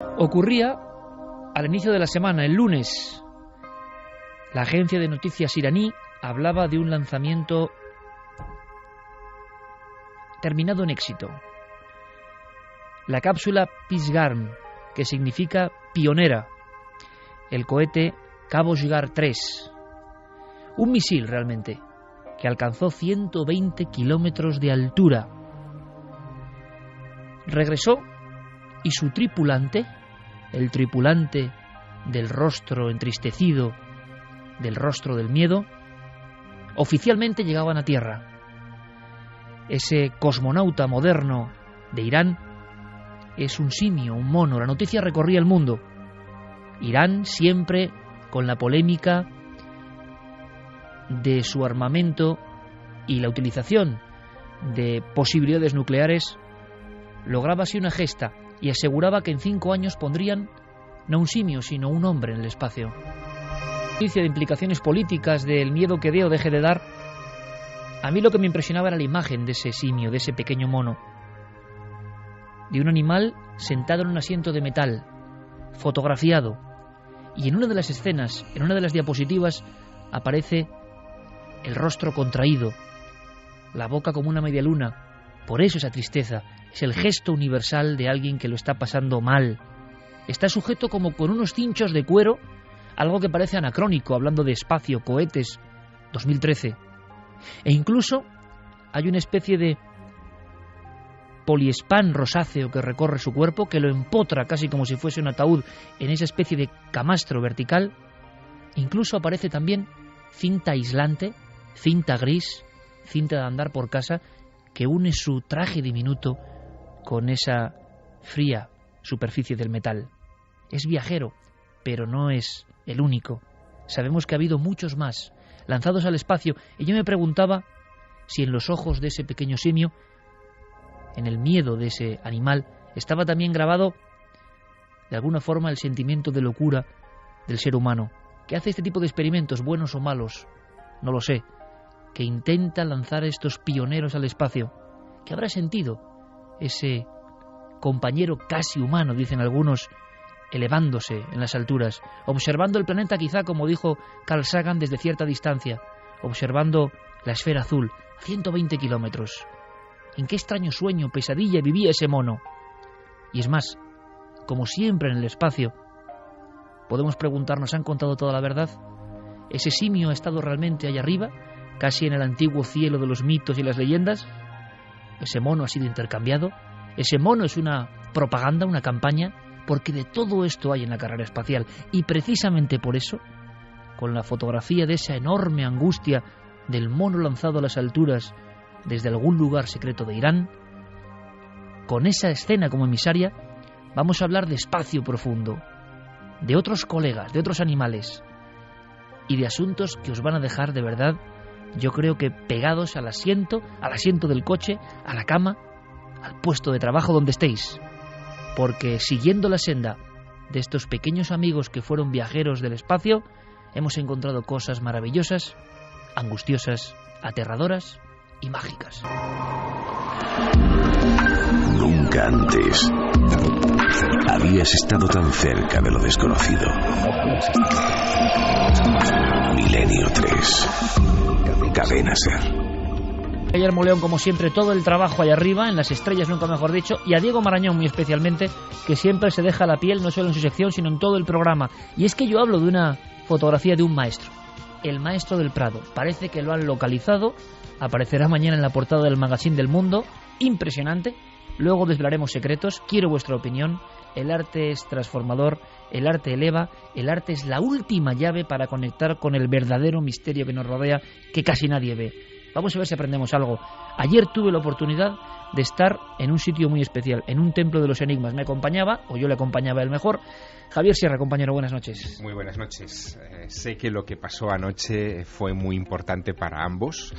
Ocurría al inicio de la semana, el lunes. La agencia de noticias iraní hablaba de un lanzamiento terminado en éxito. La cápsula Pisgarm, que significa pionera, el cohete Kavochgar 3, un misil realmente, que alcanzó 120 kilómetros de altura. Regresó y su tripulante, el tripulante del rostro entristecido, del rostro del miedo, oficialmente llegaban a tierra. Ese cosmonauta moderno de Irán es un simio, un mono. La noticia recorría el mundo. Irán siempre con la polémica de su armamento y la utilización de posibilidades nucleares, lograba así una gesta y aseguraba que en 5 años pondrían no un simio, sino un hombre en el espacio. De implicaciones políticas, del miedo que dé o deje de dar, a mí lo que me impresionaba era la imagen de ese simio, de ese pequeño mono, de un animal sentado en un asiento de metal, fotografiado, y en una de las escenas, en una de las diapositivas, aparece el rostro contraído, la boca como una media luna. Por eso esa tristeza es el gesto universal de alguien que lo está pasando mal. Está sujeto como con unos cinchos de cuero, algo que parece anacrónico, hablando de espacio, cohetes, 2013. E incluso hay una especie de poliespán rosáceo que recorre su cuerpo, que lo empotra casi como si fuese un ataúd en esa especie de camastro vertical. Incluso aparece también cinta aislante, cinta gris, cinta de andar por casa, que une su traje diminuto con esa fría superficie del metal. Es viajero, pero no es el único. Sabemos que ha habido muchos más lanzados al espacio, y yo me preguntaba si en los ojos de ese pequeño simio, en el miedo de ese animal, estaba también grabado de alguna forma el sentimiento de locura del ser humano, que hace este tipo de experimentos, buenos o malos, no lo sé, que intenta lanzar estos pioneros al espacio. ¿Qué habrá sentido ese compañero casi humano, dicen algunos, elevándose en las alturas, observando el planeta, quizá como dijo Carl Sagan, desde cierta distancia, observando la esfera azul a 120 kilómetros? ¿En qué extraño sueño, pesadilla vivía ese mono? Y es más, como siempre en el espacio, podemos preguntarnos, ¿han contado toda la verdad? ¿Ese simio ha estado realmente allá arriba, casi en el antiguo cielo de los mitos y las leyendas? ¿Ese mono ha sido intercambiado? ¿Ese mono es una propaganda, una campaña? Porque de todo esto hay en la carrera espacial, y precisamente por eso, con la fotografía de esa enorme angustia del mono lanzado a las alturas desde algún lugar secreto de Irán, con esa escena como emisaria, vamos a hablar de espacio profundo, de otros colegas, de otros animales, y de asuntos que os van a dejar de verdad, yo creo que pegados al asiento del coche, a la cama, al puesto de trabajo donde estéis. Porque siguiendo la senda de estos pequeños amigos que fueron viajeros del espacio, hemos encontrado cosas maravillosas, angustiosas, aterradoras y mágicas. Nunca antes habías estado tan cerca de lo desconocido. Milenio 3. Cadena SER. Guillermo León, como siempre, todo el trabajo allá arriba, en las estrellas nunca mejor dicho, y a Diego Marañón muy especialmente, que siempre se deja la piel no solo en su sección, sino en todo el programa. Y es que yo hablo de una fotografía de un maestro, el maestro del Prado. Parece que lo han localizado, aparecerá mañana en la portada del Magazine del Mundo, impresionante. Luego desvelaremos secretos, quiero vuestra opinión. El arte es transformador, el arte eleva, el arte es la última llave para conectar con el verdadero misterio que nos rodea, que casi nadie ve. Vamos a ver si aprendemos algo. Ayer tuve la oportunidad de estar en un sitio muy especial, en un templo de los enigmas. Me acompañaba, o yo le acompañaba el mejor, Javier Sierra. Compañero, buenas noches. Muy buenas noches. Sé que lo que pasó anoche fue muy importante para ambos,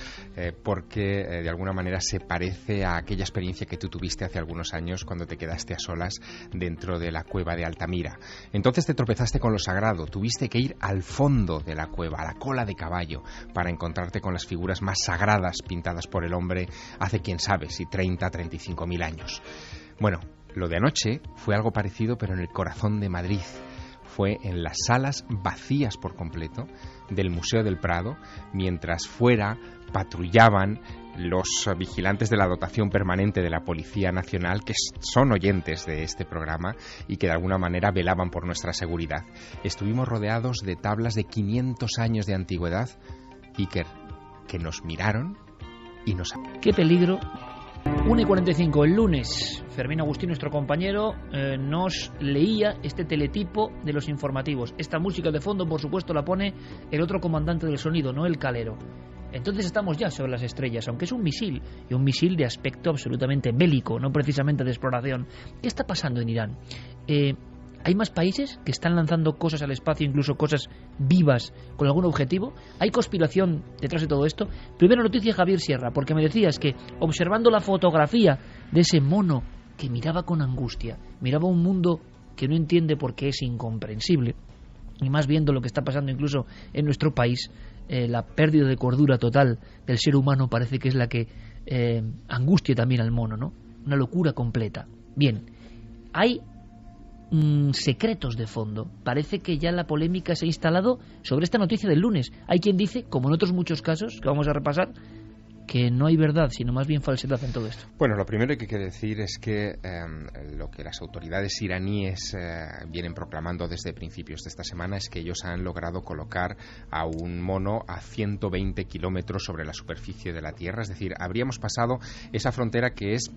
porque de alguna manera se parece a aquella experiencia que tú tuviste hace algunos años cuando te quedaste a solas dentro de la cueva de Altamira. Entonces te tropezaste con lo sagrado, tuviste que ir al fondo de la cueva, a la cola de caballo, para encontrarte con las figuras más sagradas pintadas por el hombre hace quién sabe si 30, 35.000 años. Bueno, Lo de anoche fue algo parecido, pero en el corazón de Madrid. Fue en las salas vacías por completo del Museo del Prado, mientras fuera patrullaban los vigilantes de la dotación permanente de la Policía Nacional, que son oyentes de este programa y que de alguna manera velaban por nuestra seguridad. Estuvimos rodeados de tablas de 500 años de antigüedad, Iker, que nos miraron y nos... ¡Qué peligro! 1:45 el lunes, Fermín Agustín, nuestro compañero, nos leía este teletipo de los informativos. Esta música de fondo, por supuesto, la pone el otro comandante del sonido, no el Calero. Entonces estamos ya sobre las estrellas, aunque es un misil, y un misil de aspecto absolutamente bélico, no precisamente de exploración. ¿Qué está pasando en Irán? ¿Hay más países que están lanzando cosas al espacio, incluso cosas vivas, con algún objetivo? ¿Hay conspiración detrás de todo esto? Primera noticia, Javier Sierra, porque me decías que observando la fotografía de ese mono que miraba con angustia, miraba un mundo que no entiende porque es incomprensible, y más viendo lo que está pasando incluso en nuestro país, la pérdida de cordura total del ser humano parece que es la que angustia también al mono, ¿no? Una locura completa. Bien, hay secretos de fondo. Parece que ya la polémica se ha instalado sobre esta noticia del lunes. Hay quien dice, como en otros muchos casos que vamos a repasar, que no hay verdad, sino más bien falsedad en todo esto. Bueno, lo primero que hay que decir es que lo que las autoridades iraníes vienen proclamando desde principios de esta semana es que ellos han logrado colocar a un mono a 120 kilómetros sobre la superficie de la Tierra. Es decir, habríamos pasado esa frontera que es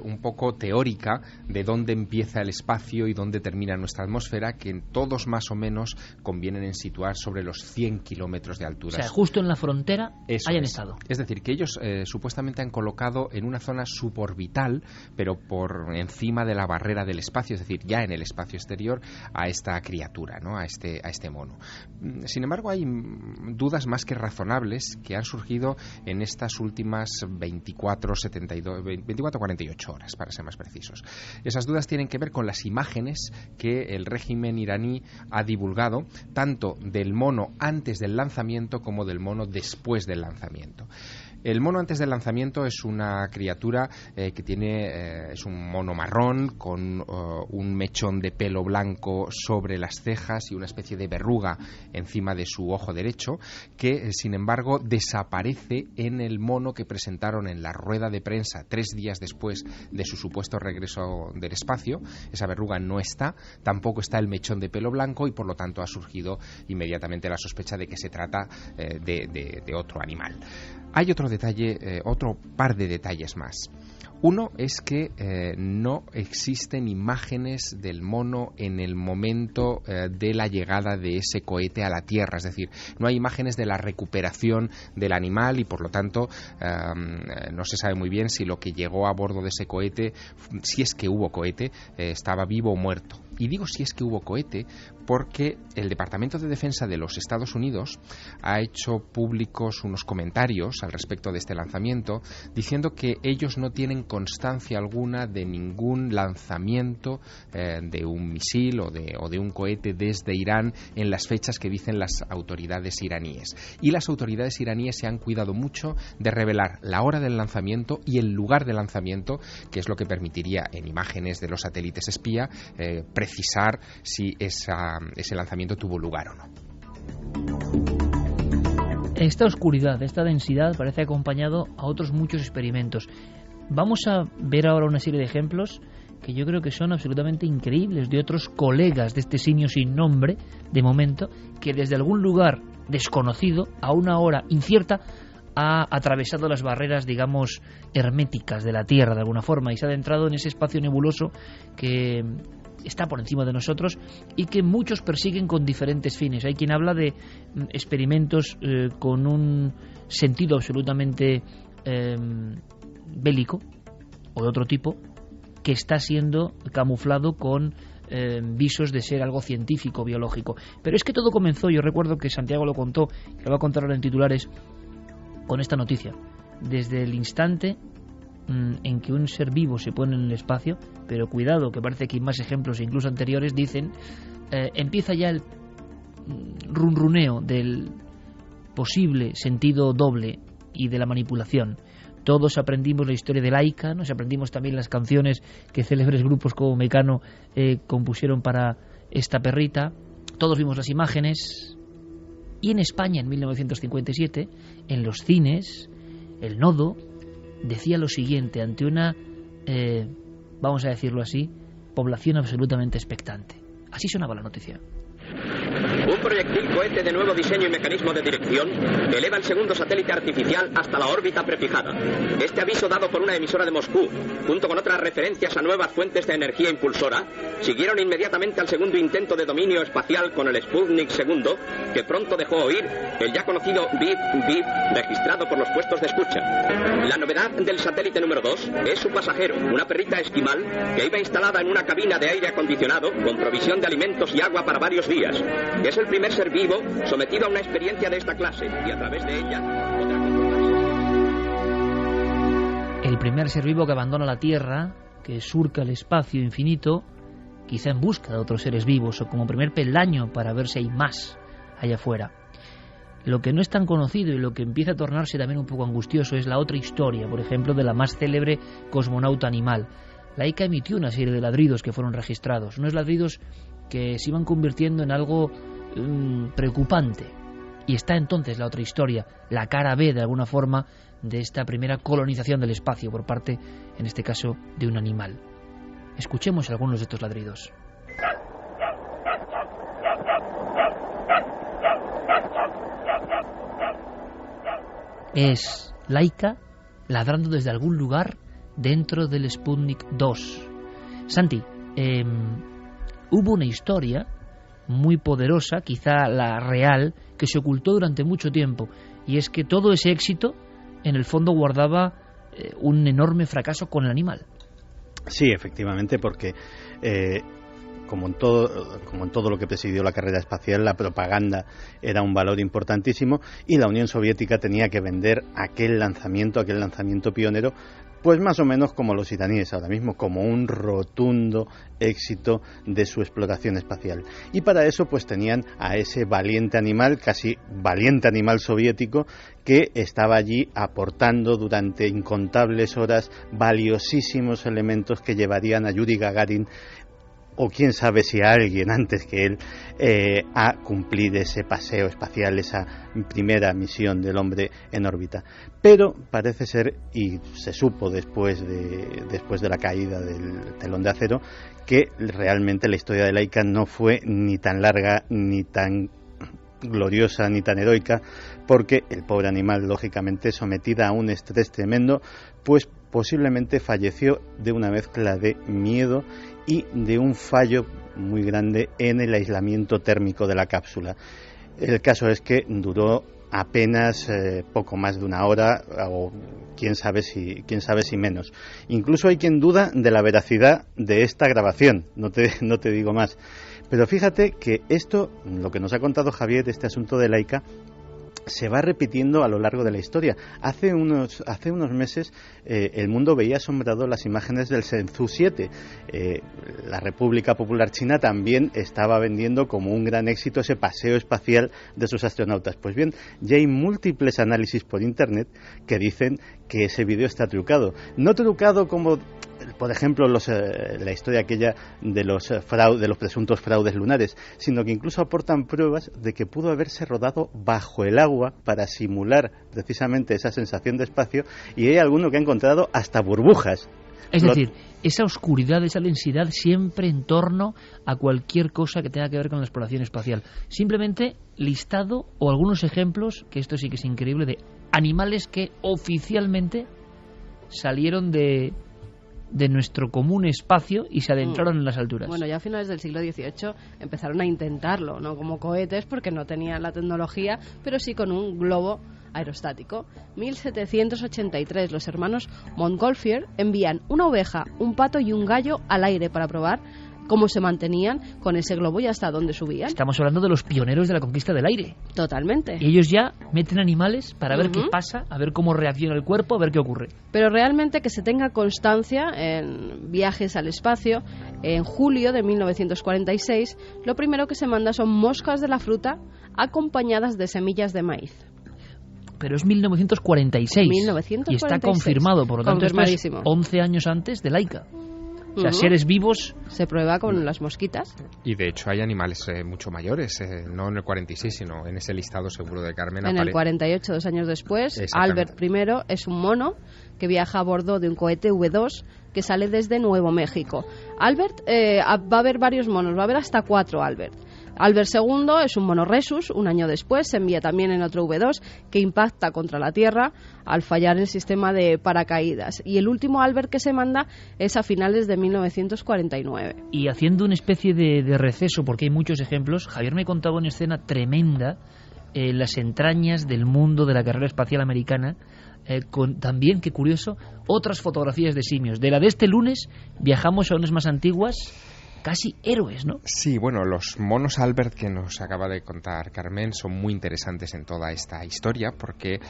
un poco teórica de dónde empieza el espacio y dónde termina nuestra atmósfera, que todos más o menos convienen en situar sobre los 100 kilómetros de altura. O sea, justo en la frontera hayan estado. Es decir, que ellos supuestamente han colocado en una zona suborbital, pero por encima de la barrera del espacio, es decir, ya en el espacio exterior, a esta criatura, ¿no? a este mono. Sin embargo, hay dudas más que razonables que han surgido en estas últimas 24-48 horas, para ser más precisos. Esas dudas tienen que ver con las imágenes que el régimen iraní ha divulgado, tanto del mono antes del lanzamiento como del mono después del lanzamiento. El mono antes del lanzamiento es una criatura que tiene, es un mono marrón con un mechón de pelo blanco sobre las cejas y una especie de verruga encima de su ojo derecho, que sin embargo desaparece en el mono que presentaron en la rueda de prensa 3 días después de su supuesto regreso del espacio. Esa verruga no está, tampoco está el mechón de pelo blanco y por lo tanto ha surgido inmediatamente la sospecha de que se trata de otro animal. Hay otro detalle, otro par de detalles más. Uno es que no existen imágenes del mono en el momento de la llegada de ese cohete a la Tierra, es decir, no hay imágenes de la recuperación del animal y por lo tanto no se sabe muy bien si lo que llegó a bordo de ese cohete, si es que hubo cohete, estaba vivo o muerto. Y digo si es que hubo cohete porque el Departamento de Defensa de los Estados Unidos ha hecho públicos unos comentarios al respecto de este lanzamiento, diciendo que ellos no tienen constancia alguna de ningún lanzamiento de un misil o de un cohete desde Irán en las fechas que dicen las autoridades iraníes. Y las autoridades iraníes se han cuidado mucho de revelar la hora del lanzamiento y el lugar del lanzamiento, que es lo que permitiría en imágenes de los satélites espía precisar si ese lanzamiento tuvo lugar o no. Esta oscuridad, esta densidad parece acompañado a otros muchos experimentos. Vamos a ver ahora una serie de ejemplos que yo creo que son absolutamente increíbles, de otros colegas de este simio sin nombre, de momento, que desde algún lugar desconocido, a una hora incierta, ha atravesado las barreras, digamos, herméticas de la Tierra de alguna forma y se ha adentrado en ese espacio nebuloso que está por encima de nosotros y que muchos persiguen con diferentes fines. Hay quien habla de experimentos con un sentido absolutamente bélico o de otro tipo, que está siendo camuflado con visos de ser algo científico, biológico. Pero es que todo comenzó, yo recuerdo que Santiago lo contó, y lo va a contar ahora en titulares, con esta noticia. Desde el instante en que un ser vivo se pone en el espacio, pero cuidado, que parece que hay más ejemplos incluso anteriores, dicen, empieza ya el runruneo del posible sentido doble y de la manipulación. Todos aprendimos la historia de Laika, nos aprendimos también las canciones que célebres grupos como Mecano compusieron para esta perrita. Todos vimos las imágenes. Y en España, en 1957, en los cines, el Nodo decía lo siguiente ante una, vamos a decirlo así, población absolutamente expectante. Así sonaba la noticia. Un proyectil cohete de nuevo diseño y mecanismo de dirección eleva el segundo satélite artificial hasta la órbita prefijada. Este aviso dado por una emisora de Moscú, junto con otras referencias a nuevas fuentes de energía impulsora, siguieron inmediatamente al segundo intento de dominio espacial con el Sputnik II, que pronto dejó oír el ya conocido bip bip registrado por los puestos de escucha. La novedad del satélite número 2 es su pasajero, una perrita esquimal que iba instalada en una cabina de aire acondicionado con provisión de alimentos y agua para varios días. Es el primer ser vivo sometido a una experiencia de esta clase y a través de ella podrá comprobarse. El primer ser vivo que abandona la Tierra, que surca el espacio infinito, quizá en busca de otros seres vivos o como primer peldaño para ver si hay más allá afuera. Lo que no es tan conocido y lo que empieza a tornarse también un poco angustioso es la otra historia, por ejemplo, de la más célebre cosmonauta animal. Laika emitió una serie de ladridos que fueron registrados, unos ladridos que se iban convirtiendo en algo preocupante. Y está entonces la otra historia, la cara B de alguna forma de esta primera colonización del espacio por parte, en este caso, de un animal. Escuchemos algunos de estos ladridos. Es Laika ladrando desde algún lugar dentro del Sputnik 2. Santi, hubo una historia muy poderosa, quizá la real, que se ocultó durante mucho tiempo, y es que todo ese éxito en el fondo guardaba un enorme fracaso con el animal. Sí, efectivamente, porque como en todo lo que presidió la carrera espacial, la propaganda era un valor importantísimo y la Unión Soviética tenía que vender aquel lanzamiento pionero, pues más o menos como los iraníes ahora mismo, como un rotundo éxito de su exploración espacial. Y para eso pues tenían a ese valiente animal, casi valiente animal soviético, que estaba allí aportando durante incontables horas valiosísimos elementos que llevarían a Yuri Gagarin, o quién sabe si a alguien antes que él, a cumplir ese paseo espacial, esa primera misión del hombre en órbita. Pero parece ser, y se supo después de la caída del telón de acero, que realmente la historia de Laika no fue ni tan larga, ni tan gloriosa, ni tan heroica, porque el pobre animal, lógicamente, sometida a un estrés tremendo, pues posiblemente falleció de una mezcla de miedo y de un fallo muy grande en el aislamiento térmico de la cápsula. El caso es que duró apenas poco más de una hora, o quién sabe si menos. Incluso hay quien duda de la veracidad de esta grabación, no te digo más. Pero fíjate que esto, lo que nos ha contado Javier, este asunto de Laika, se va repitiendo a lo largo de la historia. Hace unos meses el mundo veía asombrado las imágenes del Shenzhou 7. La República Popular China también estaba vendiendo como un gran éxito ese paseo espacial de sus astronautas. Pues bien, ya hay múltiples análisis por internet que dicen que ese vídeo está trucado. No trucado como, por ejemplo, la historia aquella de los presuntos fraudes lunares, sino que incluso aportan pruebas de que pudo haberse rodado bajo el agua para simular precisamente esa sensación de espacio, y hay alguno que ha encontrado hasta burbujas. Es decir, esa oscuridad, esa densidad siempre en torno a cualquier cosa que tenga que ver con la exploración espacial. Simplemente listado o algunos ejemplos, que esto sí que es increíble, de animales que oficialmente salieron de nuestro común espacio y se adentraron en las alturas. Bueno, ya a finales del siglo XVIII empezaron a intentarlo, no como cohetes porque no tenían la tecnología, pero sí con un globo aerostático. 1783, los hermanos Montgolfier envían una oveja, un pato y un gallo al aire para probar cómo se mantenían con ese globo y hasta dónde subían. Estamos hablando de los pioneros de la conquista del aire. Totalmente. Y ellos ya meten animales para ver qué pasa, a ver cómo reacciona el cuerpo, a ver qué ocurre. Pero realmente que se tenga constancia en viajes al espacio, en julio de 1946, lo primero que se manda son moscas de la fruta acompañadas de semillas de maíz. pero es 1946. 1946. Y está confirmado, por lo tanto, esto es 11 años antes de Laika. O sea, seres vivos. Se prueba con las mosquitas. Y de hecho hay animales mucho mayores, no en el 46, sino en ese listado seguro de Carmen. En el 48, 2 años después, Albert I es un mono que viaja a bordo de un cohete V2 que sale desde Nuevo México. Albert, va a haber varios monos, va a haber hasta 4 Albert. Albert II es un mono Rhesus, un año después se envía también en otro V2 que impacta contra la Tierra al fallar el sistema de paracaídas. Y el último Albert que se manda es a finales de 1949. Y haciendo una especie de receso, porque hay muchos ejemplos, Javier me contaba una escena tremenda en las entrañas del mundo de la carrera espacial americana, con también, qué curioso, otras fotografías de simios. De la de este lunes viajamos a unas más antiguas, casi héroes, ¿no? Sí, bueno, los monos Albert que nos acaba de contar Carmen son muy interesantes en toda esta historia porque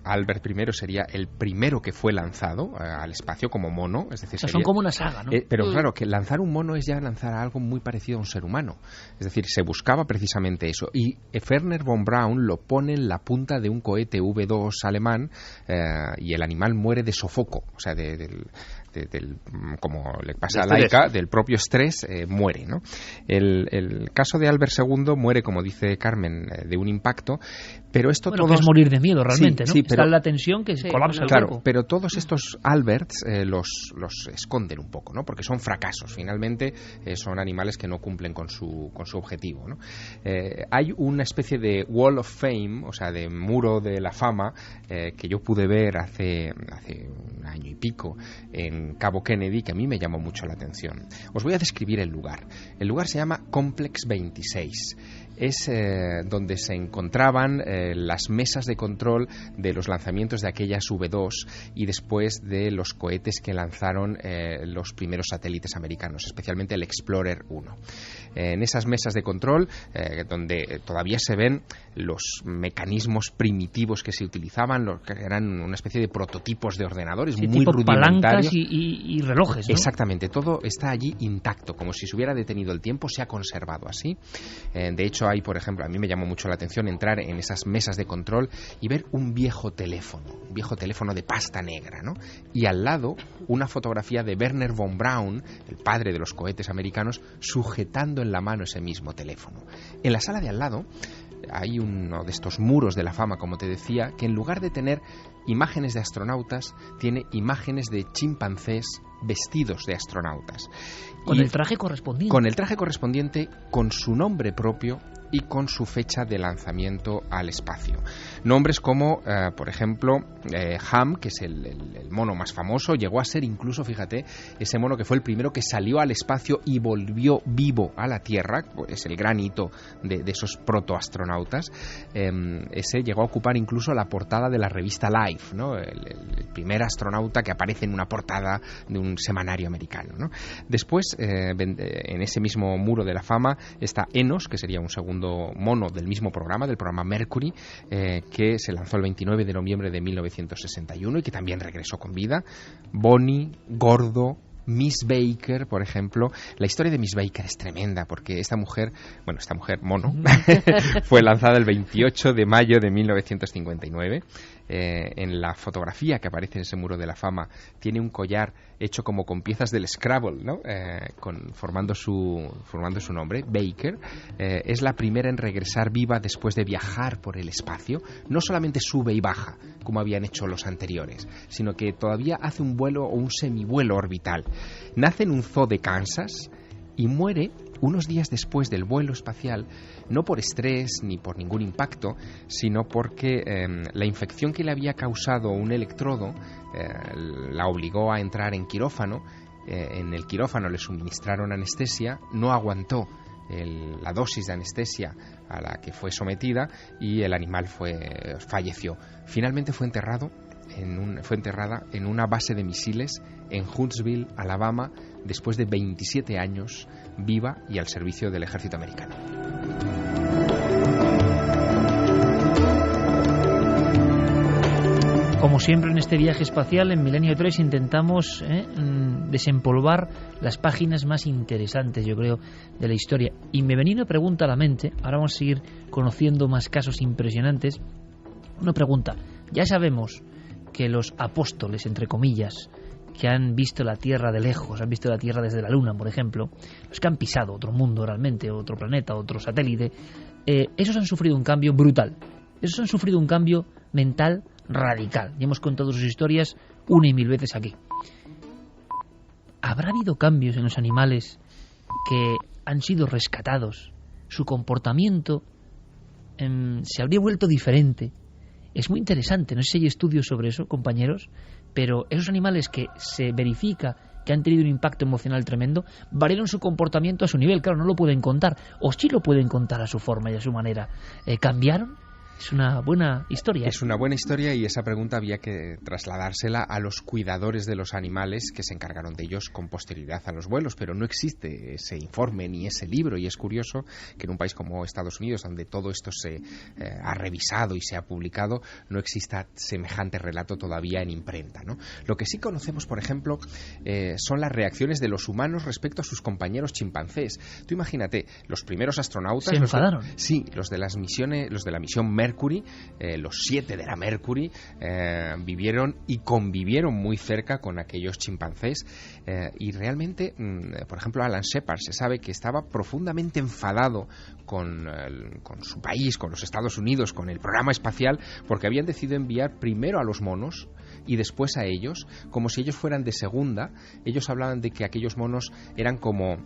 Albert I sería el primero que fue lanzado al espacio como mono, es decir, o sea, son como una saga, ¿no? Pero claro, que lanzar un mono es ya lanzar algo muy parecido a un ser humano, es decir, se buscaba precisamente eso, y Wernher von Braun lo pone en la punta de un cohete V2 alemán y el animal muere de sofoco, o sea, como le pasa a Laika, del propio estrés, muere, ¿no? El caso de Albert II muere, como dice Carmen, de un impacto, pero esto que es morir de miedo realmente, sí, ¿no? Sí, pero, está la tensión que colapsa el claro, cuerpo. pero todos estos Alberts los esconden un poco, ¿no? Porque son fracasos, finalmente son animales que no cumplen con su objetivo, ¿no? Hay una especie de Wall of Fame, o sea, de muro de la fama, que yo pude ver hace un año y pico en Cabo Kennedy, que a mí me llamó mucho la atención. Os voy a describir el lugar. El lugar se llama Complex 26. Es donde se encontraban las mesas de control de los lanzamientos de aquellas V2 y después de los cohetes que lanzaron los primeros satélites americanos, especialmente el Explorer 1. En esas mesas de control, donde todavía se ven los mecanismos primitivos que se utilizaban, que eran una especie de prototipos de ordenadores, muy tipo rudimentarios. Palancas y relojes, ¿no? Exactamente, todo está allí intacto, como si se hubiera detenido el tiempo, se ha conservado así. De hecho, hay, por ejemplo, a mí me llamó mucho la atención entrar en esas mesas de control y ver un viejo teléfono de pasta negra, ¿no? Y al lado una fotografía de Wernher von Braun, el padre de los cohetes americanos, sujetando en la mano ese mismo teléfono. En la sala de al lado hay uno de estos muros de la fama, como te decía, que en lugar de tener imágenes de astronautas, tiene imágenes de chimpancés vestidos de astronautas. Con el traje correspondiente. Con el traje correspondiente, con su nombre propio y con su fecha de lanzamiento al espacio. Nombres como, por ejemplo, Ham, que es el mono más famoso, llegó a ser incluso, fíjate, ese mono que fue el primero que salió al espacio y volvió vivo a la Tierra, es el gran hito de esos protoastronautas. Ese llegó a ocupar incluso la portada de la revista Life, ¿no? El primer astronauta que aparece en una portada de un semanario americano, ¿no? Después, en ese mismo muro de la fama, está Enos, que sería un segundo mono del mismo programa, del programa Mercury, que se lanzó el 29 de noviembre de 1961 y que también regresó con vida. Bonnie, Gordo, Miss Baker, por ejemplo. La historia de Miss Baker es tremenda porque esta mujer mono, fue lanzada el 28 de mayo de 1959. En la fotografía que aparece en ese muro de la fama tiene un collar hecho como con piezas del Scrabble, ¿no? Formando su nombre, Baker. Es la primera en regresar viva después de viajar por el espacio. No solamente sube y baja, como habían hecho los anteriores, sino que todavía hace un vuelo o un semivuelo orbital. Nace en un zoo de Kansas y muere unos días después del vuelo espacial, no por estrés ni por ningún impacto, sino porque la infección que le había causado un electrodo la obligó a entrar en quirófano. En el quirófano le suministraron anestesia, no aguantó la dosis de anestesia a la que fue sometida y el animal falleció. Finalmente fue enterrada en una base de misiles en Huntsville, Alabama, después de 27 años viva y al servicio del ejército americano. Como siempre en este viaje espacial, en Milenio 3 intentamos desempolvar las páginas más interesantes, yo creo, de la historia. Y me venía una pregunta a la mente, ahora vamos a seguir conociendo más casos impresionantes. Una pregunta. Ya sabemos que los apóstoles, entre comillas, que han visto la Tierra de lejos, han visto la Tierra desde la Luna, por ejemplo, los que han pisado otro mundo realmente, otro planeta, otro satélite, esos han sufrido un cambio brutal. Esos han sufrido un cambio mental radical. Ya hemos contado sus historias una y mil veces aquí. ¿Habrá habido cambios en los animales que han sido rescatados? Su comportamiento se habría vuelto diferente. Es muy interesante, no sé si hay estudios sobre eso, compañeros, pero esos animales que se verifica que han tenido un impacto emocional tremendo, variaron su comportamiento a su nivel. Claro, no lo pueden contar, o sí lo pueden contar a su forma y a su manera. ¿Cambiaron? Es una buena historia. Es una buena historia, y esa pregunta había que trasladársela a los cuidadores de los animales que se encargaron de ellos con posterioridad a los vuelos, pero no existe ese informe ni ese libro, y es curioso que en un país como Estados Unidos, donde todo esto se ha revisado y se ha publicado, no exista semejante relato todavía en imprenta, ¿no? Lo que sí conocemos, por ejemplo, son las reacciones de los humanos respecto a sus compañeros chimpancés. Tú imagínate, los primeros astronautas... ¿Se enfadaron? Los de la misión Mercury, los 7 de la Mercury, vivieron y convivieron muy cerca con aquellos chimpancés, y realmente, por ejemplo, Alan Shepard se sabe que estaba profundamente enfadado con su país, con los Estados Unidos, con el programa espacial, porque habían decidido enviar primero a los monos y después a ellos, como si ellos fueran de segunda. Ellos hablaban de que aquellos monos eran como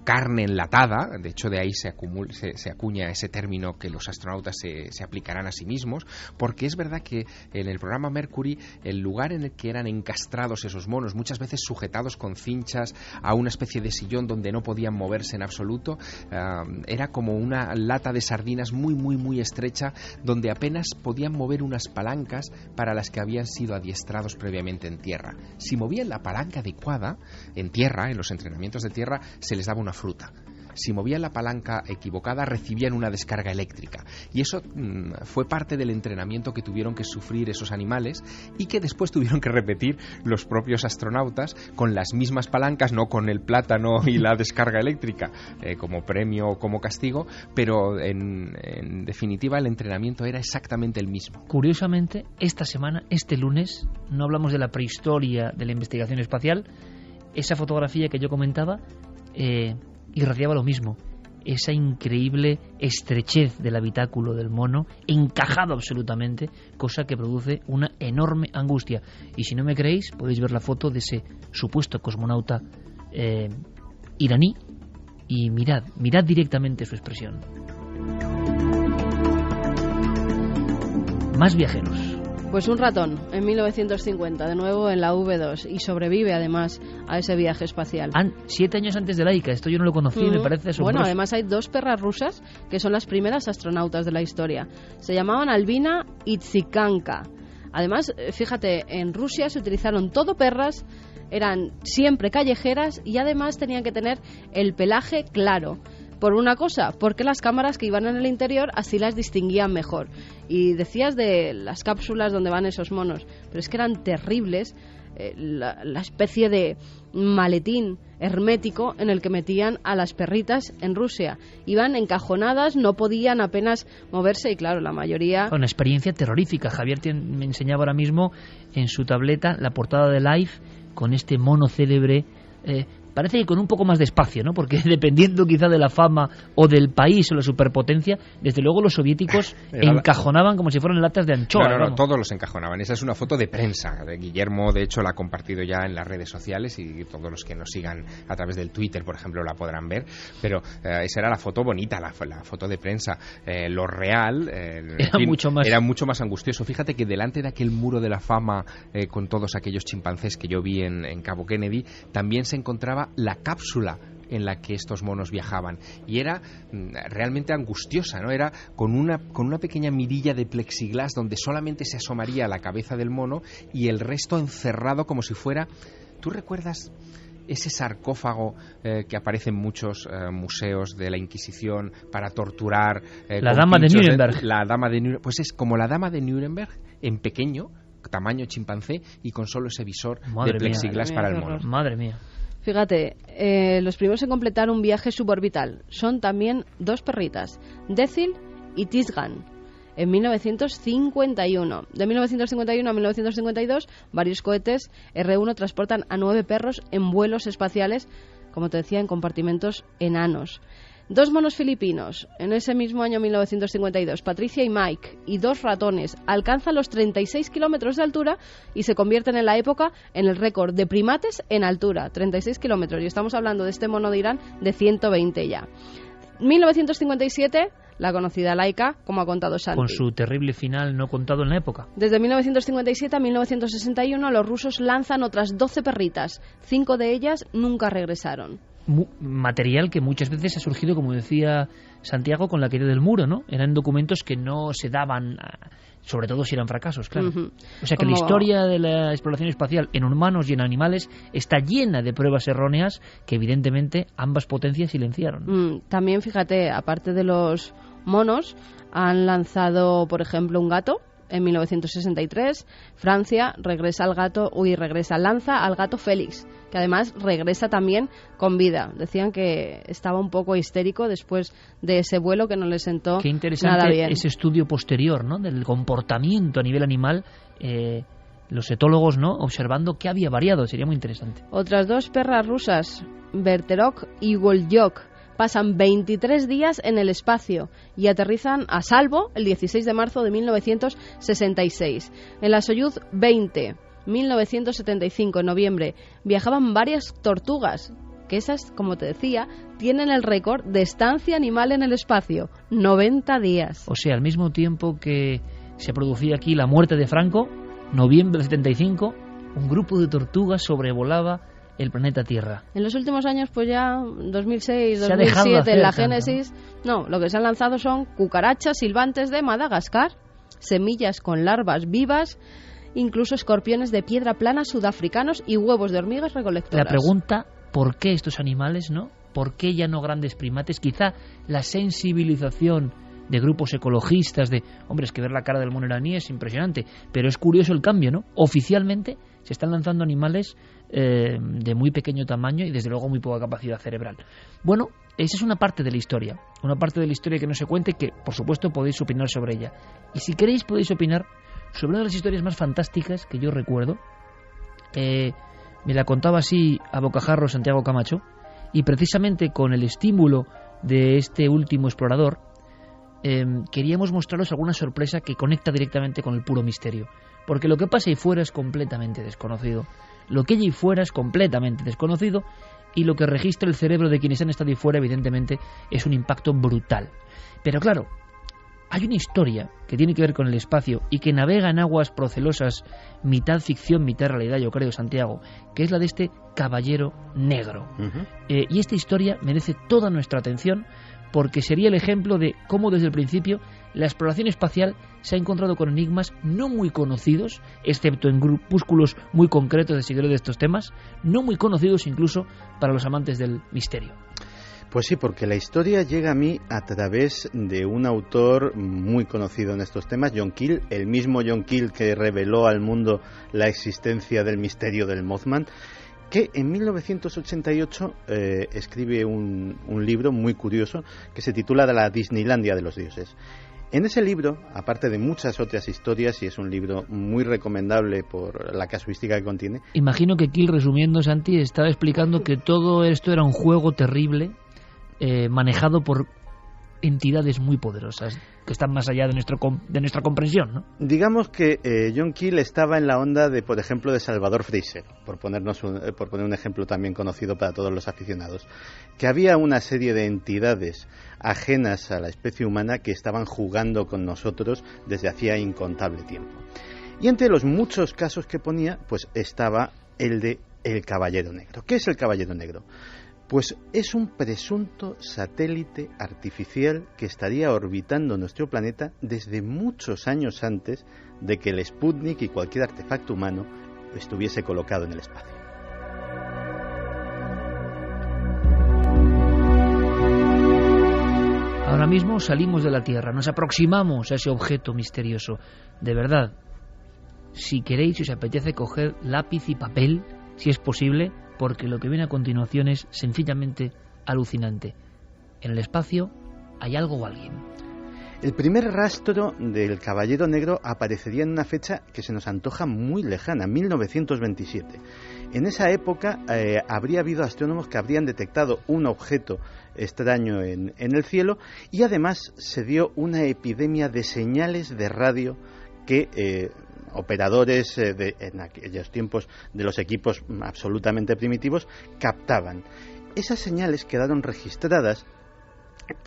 carne enlatada. De hecho, de ahí se acuña ese término que los astronautas se aplicarán a sí mismos, porque es verdad que en el programa Mercury, el lugar en el que eran encastrados esos monos, muchas veces sujetados con cinchas a una especie de sillón donde no podían moverse en absoluto, era como una lata de sardinas muy, muy, muy estrecha, donde apenas podían mover unas palancas para las que habían sido adiestrados previamente en tierra. Si movían la palanca adecuada en tierra, en los entrenamientos de tierra, se les daba una fruta. Si movían la palanca equivocada, recibían una descarga eléctrica. Y eso fue parte del entrenamiento que tuvieron que sufrir esos animales, y que después tuvieron que repetir los propios astronautas con las mismas palancas, no con el plátano y la descarga eléctrica como premio o como castigo, pero en definitiva el entrenamiento era exactamente el mismo. Curiosamente, esta semana, este lunes, no hablamos de la prehistoria de la investigación espacial. Esa fotografía que yo comentaba irradiaba lo mismo, esa increíble estrechez del habitáculo del mono, encajado absolutamente, cosa que produce una enorme angustia. Y si no me creéis, podéis ver la foto de ese supuesto cosmonauta iraní, y mirad directamente su expresión. Más viajeros. Pues un ratón, en 1950, de nuevo en la V2, y sobrevive además a ese viaje espacial. 7 años antes de Laika, esto yo no lo conocí, me parece asombroso. Bueno, además hay 2 perras rusas que son las primeras astronautas de la historia. Se llamaban Albina y Tsikanka. Además, fíjate, en Rusia se utilizaron todo perras, eran siempre callejeras, y además tenían que tener el pelaje claro. Por una cosa, porque las cámaras que iban en el interior así las distinguían mejor. Y decías de las cápsulas donde van esos monos, pero es que eran terribles, la especie de maletín hermético en el que metían a las perritas en Rusia. Iban encajonadas, no podían apenas moverse, y claro, la mayoría... Una experiencia terrorífica. Javier me enseñaba ahora mismo en su tableta la portada de Life con este mono célebre. Parece que con un poco más de espacio, ¿no? Porque dependiendo quizá de la fama o del país o la superpotencia, desde luego los soviéticos encajonaban como si fueran latas de anchoa. No, todos los encajonaban. Esa es una foto de prensa. Guillermo, de hecho, la ha compartido ya en las redes sociales, y todos los que nos sigan a través del Twitter, por ejemplo, la podrán ver. Pero esa era la foto bonita, la foto de prensa. Lo real era mucho más angustioso. Fíjate que delante de aquel muro de la fama, con todos aquellos chimpancés que yo vi en Cabo Kennedy, también se encontraba la cápsula en la que estos monos viajaban, y era realmente angustiosa, ¿no? Era con una pequeña mirilla de plexiglas donde solamente se asomaría la cabeza del mono y el resto encerrado como si fuera... ¿Tú recuerdas ese sarcófago que aparece en muchos museos de la Inquisición para torturar? La dama de Nuremberg. La dama de Nuremberg. Pues es como la dama de Nuremberg en pequeño, tamaño chimpancé, y con solo ese visor de plexiglas para el mono. Madre mía. Fíjate, los primeros en completar un viaje suborbital son también 2 perritas, Decil y Tisgan. en 1951. De 1951 a 1952, varios cohetes R-1 transportan a 9 perros en vuelos espaciales, como te decía, en compartimentos enanos. 2 monos filipinos, en ese mismo año 1952, Patricia y Mike, y 2 ratones, alcanzan los 36 kilómetros de altura y se convierten en la época en el récord de primates en altura, 36 kilómetros, y estamos hablando de este mono de Irán de 120 ya. 1957, la conocida Laika, como ha contado Santi. Con su terrible final no contado en la época. Desde 1957 a 1961, los rusos lanzan otras 12 perritas. 5 de ellas nunca regresaron. Material que muchas veces ha surgido, como decía Santiago, con la caída del muro, ¿no? Eran documentos que no se daban, sobre todo si eran fracasos, claro. O sea que la historia de la exploración espacial en humanos y en animales está llena de pruebas erróneas que evidentemente ambas potencias silenciaron. También, fíjate, aparte de los monos, han lanzado, por ejemplo, un gato. En 1963, Francia lanza al gato Félix, que además regresa también con vida. Decían que estaba un poco histérico después de ese vuelo que no le sentó nada bien. Qué interesante ese estudio posterior, ¿no?, del comportamiento a nivel animal, los etólogos, ¿no?, observando qué había variado. Sería muy interesante. Otras 2 perras rusas, Berterok y Volyok, pasan 23 días en el espacio y aterrizan a salvo el 16 de marzo de 1966. En la Soyuz 20, 1975, en noviembre, viajaban varias tortugas, que esas, como te decía, tienen el récord de estancia animal en el espacio, 90 días. O sea, al mismo tiempo que se producía aquí la muerte de Franco, noviembre del 75, un grupo de tortugas sobrevolaba el planeta Tierra. En los últimos años, pues ya 2006, 2007, en la Génesis, no, lo que se han lanzado son cucarachas silbantes de Madagascar, semillas con larvas vivas, incluso escorpiones de piedra plana sudafricanos y huevos de hormigas recolectoras. La pregunta, ¿por qué estos animales, no? ¿Por qué ya no grandes primates? Quizá la sensibilización de grupos ecologistas, hombre, es que ver la cara del mono iraní es impresionante, pero es curioso el cambio, ¿no? Oficialmente se están lanzando animales de muy pequeño tamaño y desde luego muy poca capacidad cerebral. Bueno, esa es una parte de la historia que no se cuente, que por supuesto podéis opinar sobre ella. Y si queréis podéis opinar sobre una de las historias más fantásticas que yo recuerdo. Me la contaba así a bocajarro Santiago Camacho, y precisamente con el estímulo de este último explorador queríamos mostraros alguna sorpresa que conecta directamente con el puro misterio, porque lo que pasa ahí fuera es completamente desconocido, lo que hay ahí fuera es completamente desconocido, y lo que registra el cerebro de quienes han estado ahí fuera evidentemente es un impacto brutal. Pero claro, hay una historia que tiene que ver con el espacio y que navega en aguas procelosas, mitad ficción, mitad realidad, yo creo, Santiago, que es la de este caballero negro. Y esta historia merece toda nuestra atención, porque sería el ejemplo de cómo desde el principio la exploración espacial se ha encontrado con enigmas no muy conocidos, excepto en grupúsculos muy concretos de seguidores de estos temas, no muy conocidos incluso para los amantes del misterio. Pues sí, porque la historia llega a mí a través de un autor muy conocido en estos temas, John Keel, el mismo John Keel que reveló al mundo la existencia del misterio del Mothman, que en 1988 escribe un libro muy curioso que se titula La Disneylandia de los dioses. En ese libro, aparte de muchas otras historias, y es un libro muy recomendable por la casuística que contiene... Imagino que Keel, resumiendo, Santi, estaba explicando que todo esto era un juego terrible, manejado por entidades muy poderosas que están más allá de nuestra comprensión, ¿no? Digamos que John Keel estaba en la onda de, por ejemplo, de Salvador Fraser, por poner un ejemplo también conocido para todos los aficionados, que había una serie de entidades ajenas a la especie humana que estaban jugando con nosotros desde hacía incontable tiempo. Y entre los muchos casos que ponía, pues estaba el de el Caballero Negro. ¿Qué es el Caballero Negro? Pues es un presunto satélite artificial que estaría orbitando nuestro planeta desde muchos años antes de que el Sputnik y cualquier artefacto humano estuviese colocado en el espacio. Ahora mismo salimos de la Tierra, nos aproximamos a ese objeto misterioso. De verdad, si queréis, si os apetece, coger lápiz y papel, si es posible, porque lo que viene a continuación es sencillamente alucinante. En el espacio hay algo o alguien. El primer rastro del Caballero Negro aparecería en una fecha que se nos antoja muy lejana, 1927. En esa época habría habido astrónomos que habrían detectado un objeto extraño en el cielo, y además se dio una epidemia de señales de radio que operadores en aquellos tiempos de los equipos absolutamente primitivos captaban. Esas señales quedaron registradas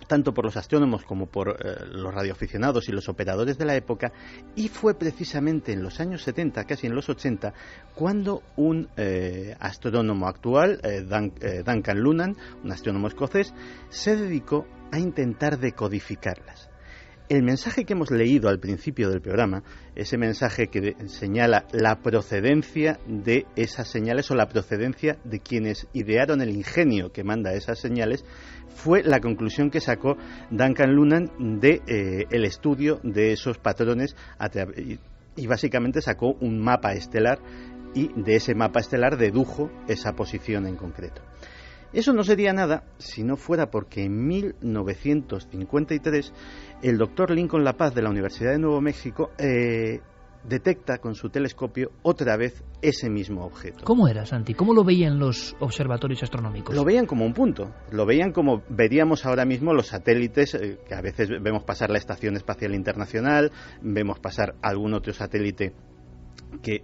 tanto por los astrónomos como por los radioaficionados y los operadores de la época, y fue precisamente en los años 70, casi en los 80, cuando un astrónomo actual, Duncan Lunan, un astrónomo escocés, se dedicó a intentar decodificarlas. El mensaje que hemos leído al principio del programa, ese mensaje que señala la procedencia de esas señales o la procedencia de quienes idearon el ingenio que manda esas señales, fue la conclusión que sacó Duncan Lunan de el estudio de esos patrones y básicamente sacó un mapa estelar, y de ese mapa estelar dedujo esa posición en concreto. Eso no sería nada si no fuera porque en 1953 el doctor Lincoln La Paz de la Universidad de Nuevo México detecta con su telescopio otra vez ese mismo objeto. ¿Cómo era, Santi? ¿Cómo lo veían los observatorios astronómicos? Lo veían como un punto, lo veían como veríamos ahora mismo los satélites, que a veces vemos pasar la Estación Espacial Internacional, vemos pasar algún otro satélite que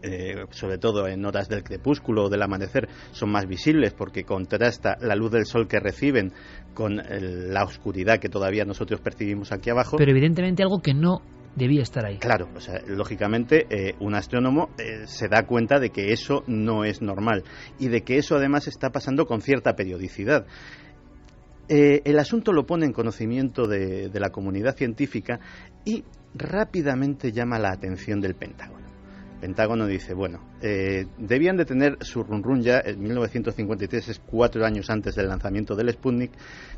sobre todo en horas del crepúsculo o del amanecer son más visibles porque contrasta la luz del sol que reciben con la oscuridad que todavía nosotros percibimos aquí abajo. Pero evidentemente algo que no debía estar ahí. Claro, o sea, lógicamente un astrónomo se da cuenta de que eso no es normal y de que eso además está pasando con cierta periodicidad. El asunto lo pone en conocimiento de la comunidad científica y rápidamente llama la atención del Pentágono. El Pentágono dice, bueno, debían de tener su run ya, en 1953, es 4 años antes del lanzamiento del Sputnik,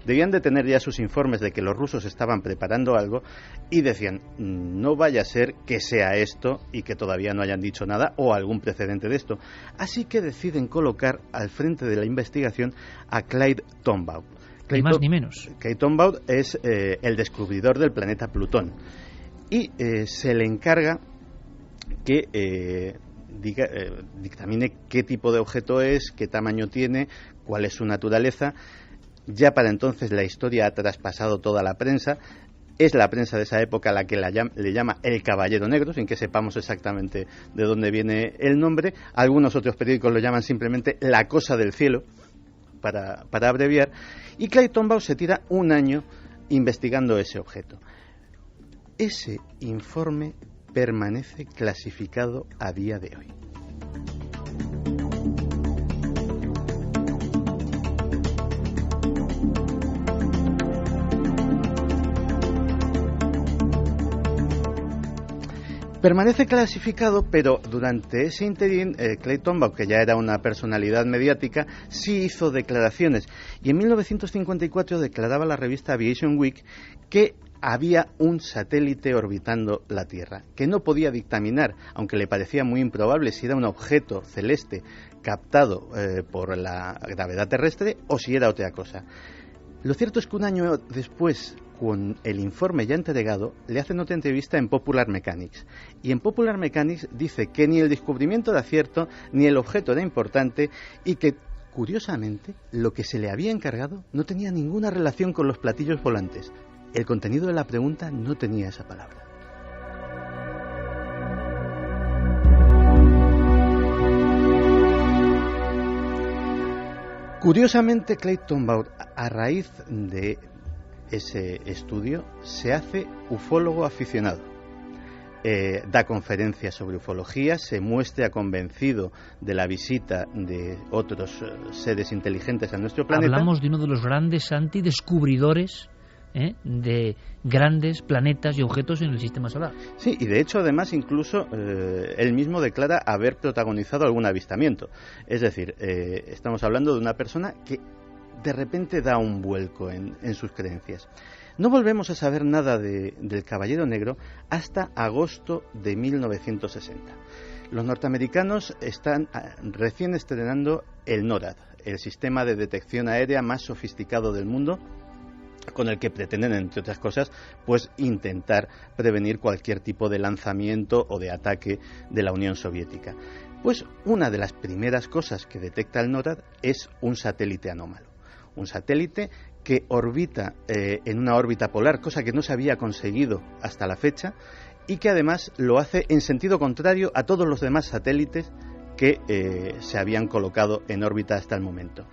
debían de tener ya sus informes de que los rusos estaban preparando algo, y decían, no vaya a ser que sea esto y que todavía no hayan dicho nada o algún precedente de esto. Así que deciden colocar al frente de la investigación a Clyde Tombaugh. Ni más ni menos. Clyde Tombaugh es el descubridor del planeta Plutón, y se le encarga que dictamine qué tipo de objeto es, qué tamaño tiene, cuál es su naturaleza. Ya para entonces la historia ha traspasado toda la prensa. Es la prensa de esa época la que le llama el Caballero Negro, sin que sepamos exactamente de dónde viene el nombre. Algunos otros periódicos lo llaman simplemente la cosa del cielo, para abreviar. Y Clyde Tombaugh se tira un año investigando ese objeto. Ese informe permanece clasificado a día de hoy. Permanece clasificado, pero durante ese interín, Clyde Tombaugh, que ya era una personalidad mediática, sí hizo declaraciones. Y en 1954 declaraba la revista Aviation Week que había un satélite orbitando la Tierra, que no podía dictaminar, aunque le parecía muy improbable, si era un objeto celeste captado por la gravedad terrestre o si era otra cosa. Lo cierto es que un año después, con el informe ya entregado, le hacen otra entrevista en Popular Mechanics. Y en Popular Mechanics dice que ni el descubrimiento era cierto, ni el objeto era importante, y que, curiosamente, lo que se le había encargado no tenía ninguna relación con los platillos volantes. El contenido de la pregunta no tenía esa palabra. Curiosamente, Clyde Tombaugh, a raíz de ese estudio, se hace ufólogo aficionado. Da conferencias sobre ufología, se muestra convencido de la visita de otros seres inteligentes a nuestro planeta. Hablamos de uno de los grandes antidescubridores de grandes planetas y objetos en el sistema solar. Sí, y de hecho además incluso él mismo declara haber protagonizado algún avistamiento. Es decir, estamos hablando de una persona que de repente da un vuelco en sus creencias. No volvemos a saber nada del Caballero Negro hasta agosto de 1960. Los norteamericanos están recién estrenando el NORAD, el sistema de detección aérea más sofisticado del mundo, con el que pretenden, entre otras cosas, pues intentar prevenir cualquier tipo de lanzamiento o de ataque de la Unión Soviética. Pues una de las primeras cosas que detecta el NORAD es un satélite anómalo. Un satélite que orbita en una órbita polar, cosa que no se había conseguido hasta la fecha, y que además lo hace en sentido contrario a todos los demás satélites que se habían colocado en órbita hasta el momento.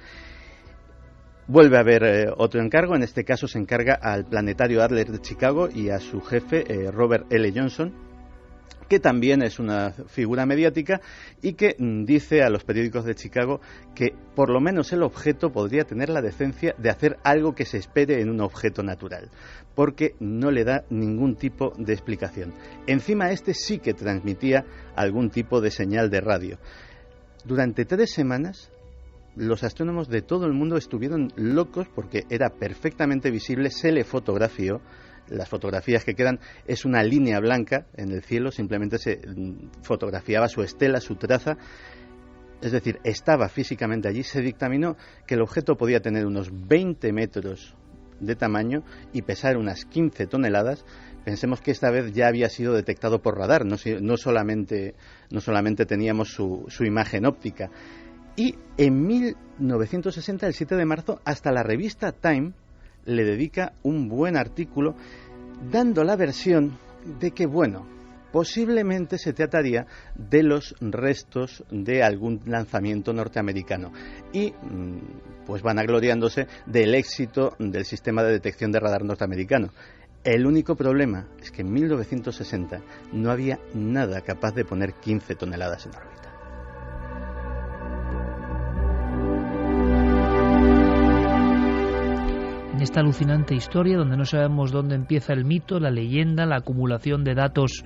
Vuelve a haber otro encargo, en este caso se encarga al Planetario Adler de Chicago y a su jefe, Robert L. Johnson, que también es una figura mediática y que dice a los periódicos de Chicago que por lo menos el objeto podría tener la decencia de hacer algo que se espere en un objeto natural, porque no le da ningún tipo de explicación. Encima este sí que transmitía algún tipo de señal de radio. Durante 3 semanas los astrónomos de todo el mundo estuvieron locos porque era perfectamente visible, se le fotografió. Las fotografías que quedan es una línea blanca en el cielo, simplemente se fotografiaba su estela, su traza, es decir, estaba físicamente allí. Se dictaminó que el objeto podía tener unos 20 metros de tamaño y pesar unas 15 toneladas. Pensemos que esta vez ya había sido detectado por radar, no solamente teníamos su imagen óptica. Y en 1960, el 7 de marzo, hasta la revista Time le dedica un buen artículo dando la versión de que, bueno, posiblemente se trataría de los restos de algún lanzamiento norteamericano y pues vanagloriándose del éxito del sistema de detección de radar norteamericano. El único problema es que en 1960 no había nada capaz de poner 15 toneladas en órbita. En esta alucinante historia, donde no sabemos dónde empieza el mito, la leyenda, la acumulación de datos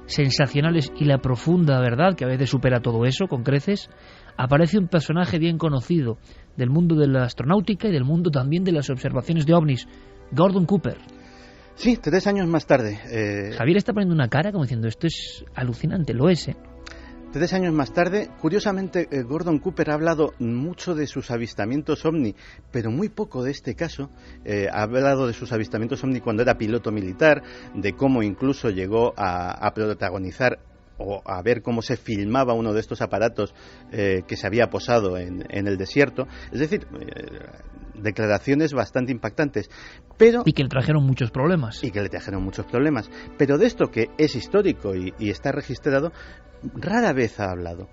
sensacionales y la profunda verdad, que a veces supera todo eso con creces, aparece un personaje bien conocido del mundo de la astronáutica y del mundo también de las observaciones de ovnis, Gordon Cooper. Sí, 3 años más tarde. Javier está poniendo una cara como diciendo, esto es alucinante, lo es, 3 años más tarde, curiosamente, Gordon Cooper ha hablado mucho de sus avistamientos ovni, pero muy poco de este caso. Ha hablado de sus avistamientos ovni cuando era piloto militar, de cómo incluso llegó a protagonizar o a ver cómo se filmaba uno de estos aparatos que se había posado en el desierto. Es decir, declaraciones bastante impactantes. Pero, y que le trajeron muchos problemas. Pero de esto que es histórico y está registrado, rara vez ha hablado.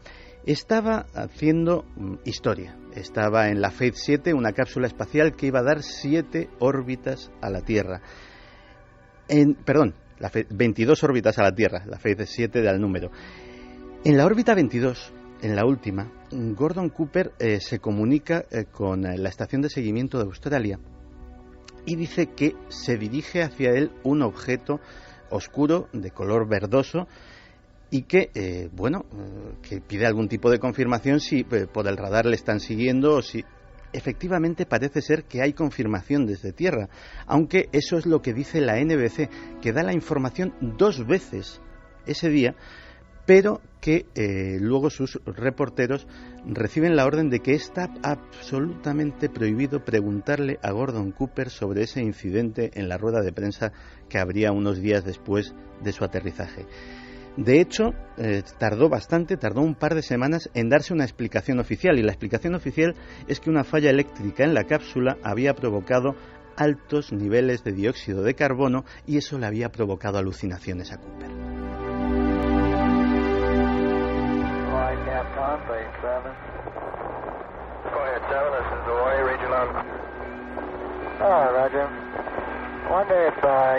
Estaba haciendo historia. Estaba en la Faith 7, una cápsula espacial que iba a dar 7 órbitas a la Tierra. 22 órbitas a la Tierra. La Faith 7 da el número. En la órbita 22, en la última, Gordon Cooper se comunica con la estación de seguimiento de Australia y dice que se dirige hacia él un objeto oscuro de color verdoso y que, que pide algún tipo de confirmación si por el radar le están siguiendo o si efectivamente parece ser que hay confirmación desde tierra, aunque eso es lo que dice la NBC, que da la información 2 veces ese día, pero que luego sus reporteros reciben la orden de que está absolutamente prohibido preguntarle a Gordon Cooper sobre ese incidente en la rueda de prensa que habría unos días después de su aterrizaje. De hecho, tardó un par de semanas en darse una explicación oficial, y la explicación oficial es que una falla eléctrica en la cápsula había provocado altos niveles de dióxido de carbono y eso le había provocado alucinaciones a Cooper. Roger. Wonder if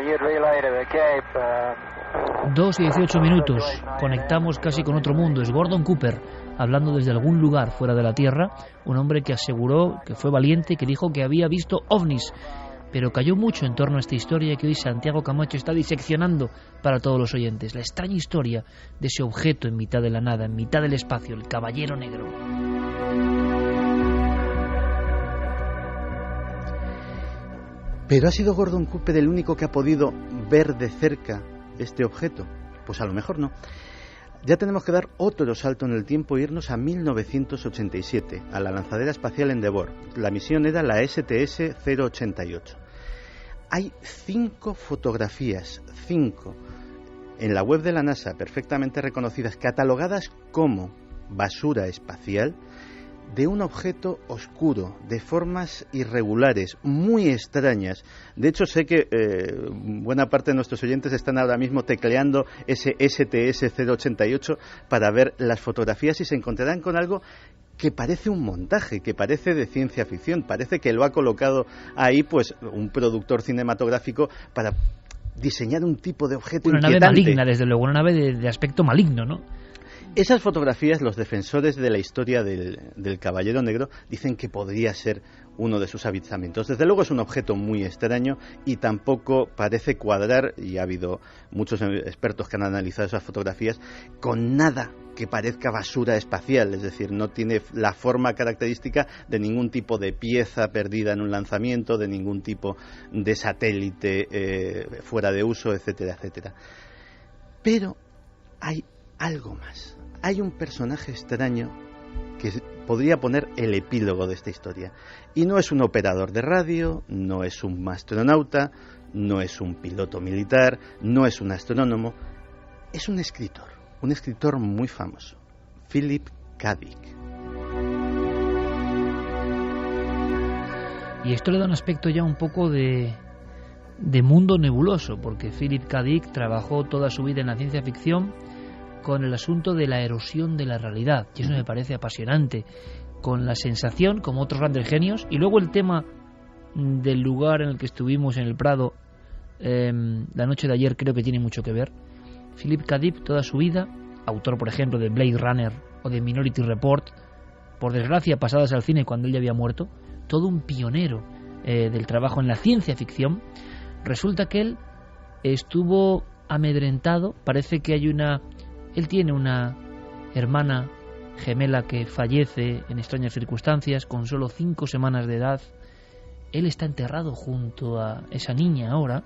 you'd relay to the Cape. 2:18. Conectamos casi con otro mundo. Es Gordon Cooper hablando desde algún lugar fuera de la Tierra, un hombre que aseguró que fue valiente, que dijo que había visto ovnis, pero cayó mucho en torno a esta historia que hoy Santiago Camacho está diseccionando para todos los oyentes, la extraña historia de ese objeto en mitad de la nada, en mitad del espacio, el Caballero Negro. ¿Pero ha sido Gordon Cooper el único que ha podido ver de cerca este objeto? Pues a lo mejor no. Ya tenemos que dar otro salto en el tiempo e irnos a 1987, a la lanzadera espacial Endeavour. La misión era la STS-088. Hay 5 fotografías, 5, en la web de la NASA, perfectamente reconocidas, catalogadas como basura espacial, de un objeto oscuro, de formas irregulares, muy extrañas. De hecho, sé que buena parte de nuestros oyentes están ahora mismo tecleando ese STS-088 para ver las fotografías y se encontrarán con algo que parece un montaje, que parece de ciencia ficción, parece que lo ha colocado ahí pues un productor cinematográfico para diseñar un tipo de objeto inquietante. Una nave maligna, desde luego, una nave de aspecto maligno, ¿no? Esas fotografías, los defensores de la historia del Caballero Negro dicen que podría ser uno de sus avistamientos. Desde luego es un objeto muy extraño y tampoco parece cuadrar, y ha habido muchos expertos que han analizado esas fotografías, con nada que parezca basura espacial, es decir, no tiene la forma característica de ningún tipo de pieza perdida en un lanzamiento, de ningún tipo de satélite fuera de uso, etcétera, etcétera. Pero hay algo más. Hay un personaje extraño que podría poner el epílogo de esta historia. Y no es un operador de radio, no es un astronauta, no es un piloto militar, no es un astrónomo, es un escritor muy famoso, Philip K. Dick. Y esto le da un aspecto ya un poco de mundo nebuloso, porque Philip K. Dick trabajó toda su vida en la ciencia ficción con el asunto de la erosión de la realidad, y eso me parece apasionante, con la sensación, como otros grandes genios, y luego el tema del lugar en el que estuvimos en el Prado la noche de ayer creo que tiene mucho que ver. Philip K. Dick, toda su vida, autor por ejemplo de Blade Runner o de Minority Report, por desgracia pasadas al cine cuando él ya había muerto, todo un pionero del trabajo en la ciencia ficción. Resulta que él estuvo amedrentado, parece que él tiene una hermana gemela que fallece en extrañas circunstancias con solo 5 semanas de edad. Él está enterrado junto a esa niña ahora.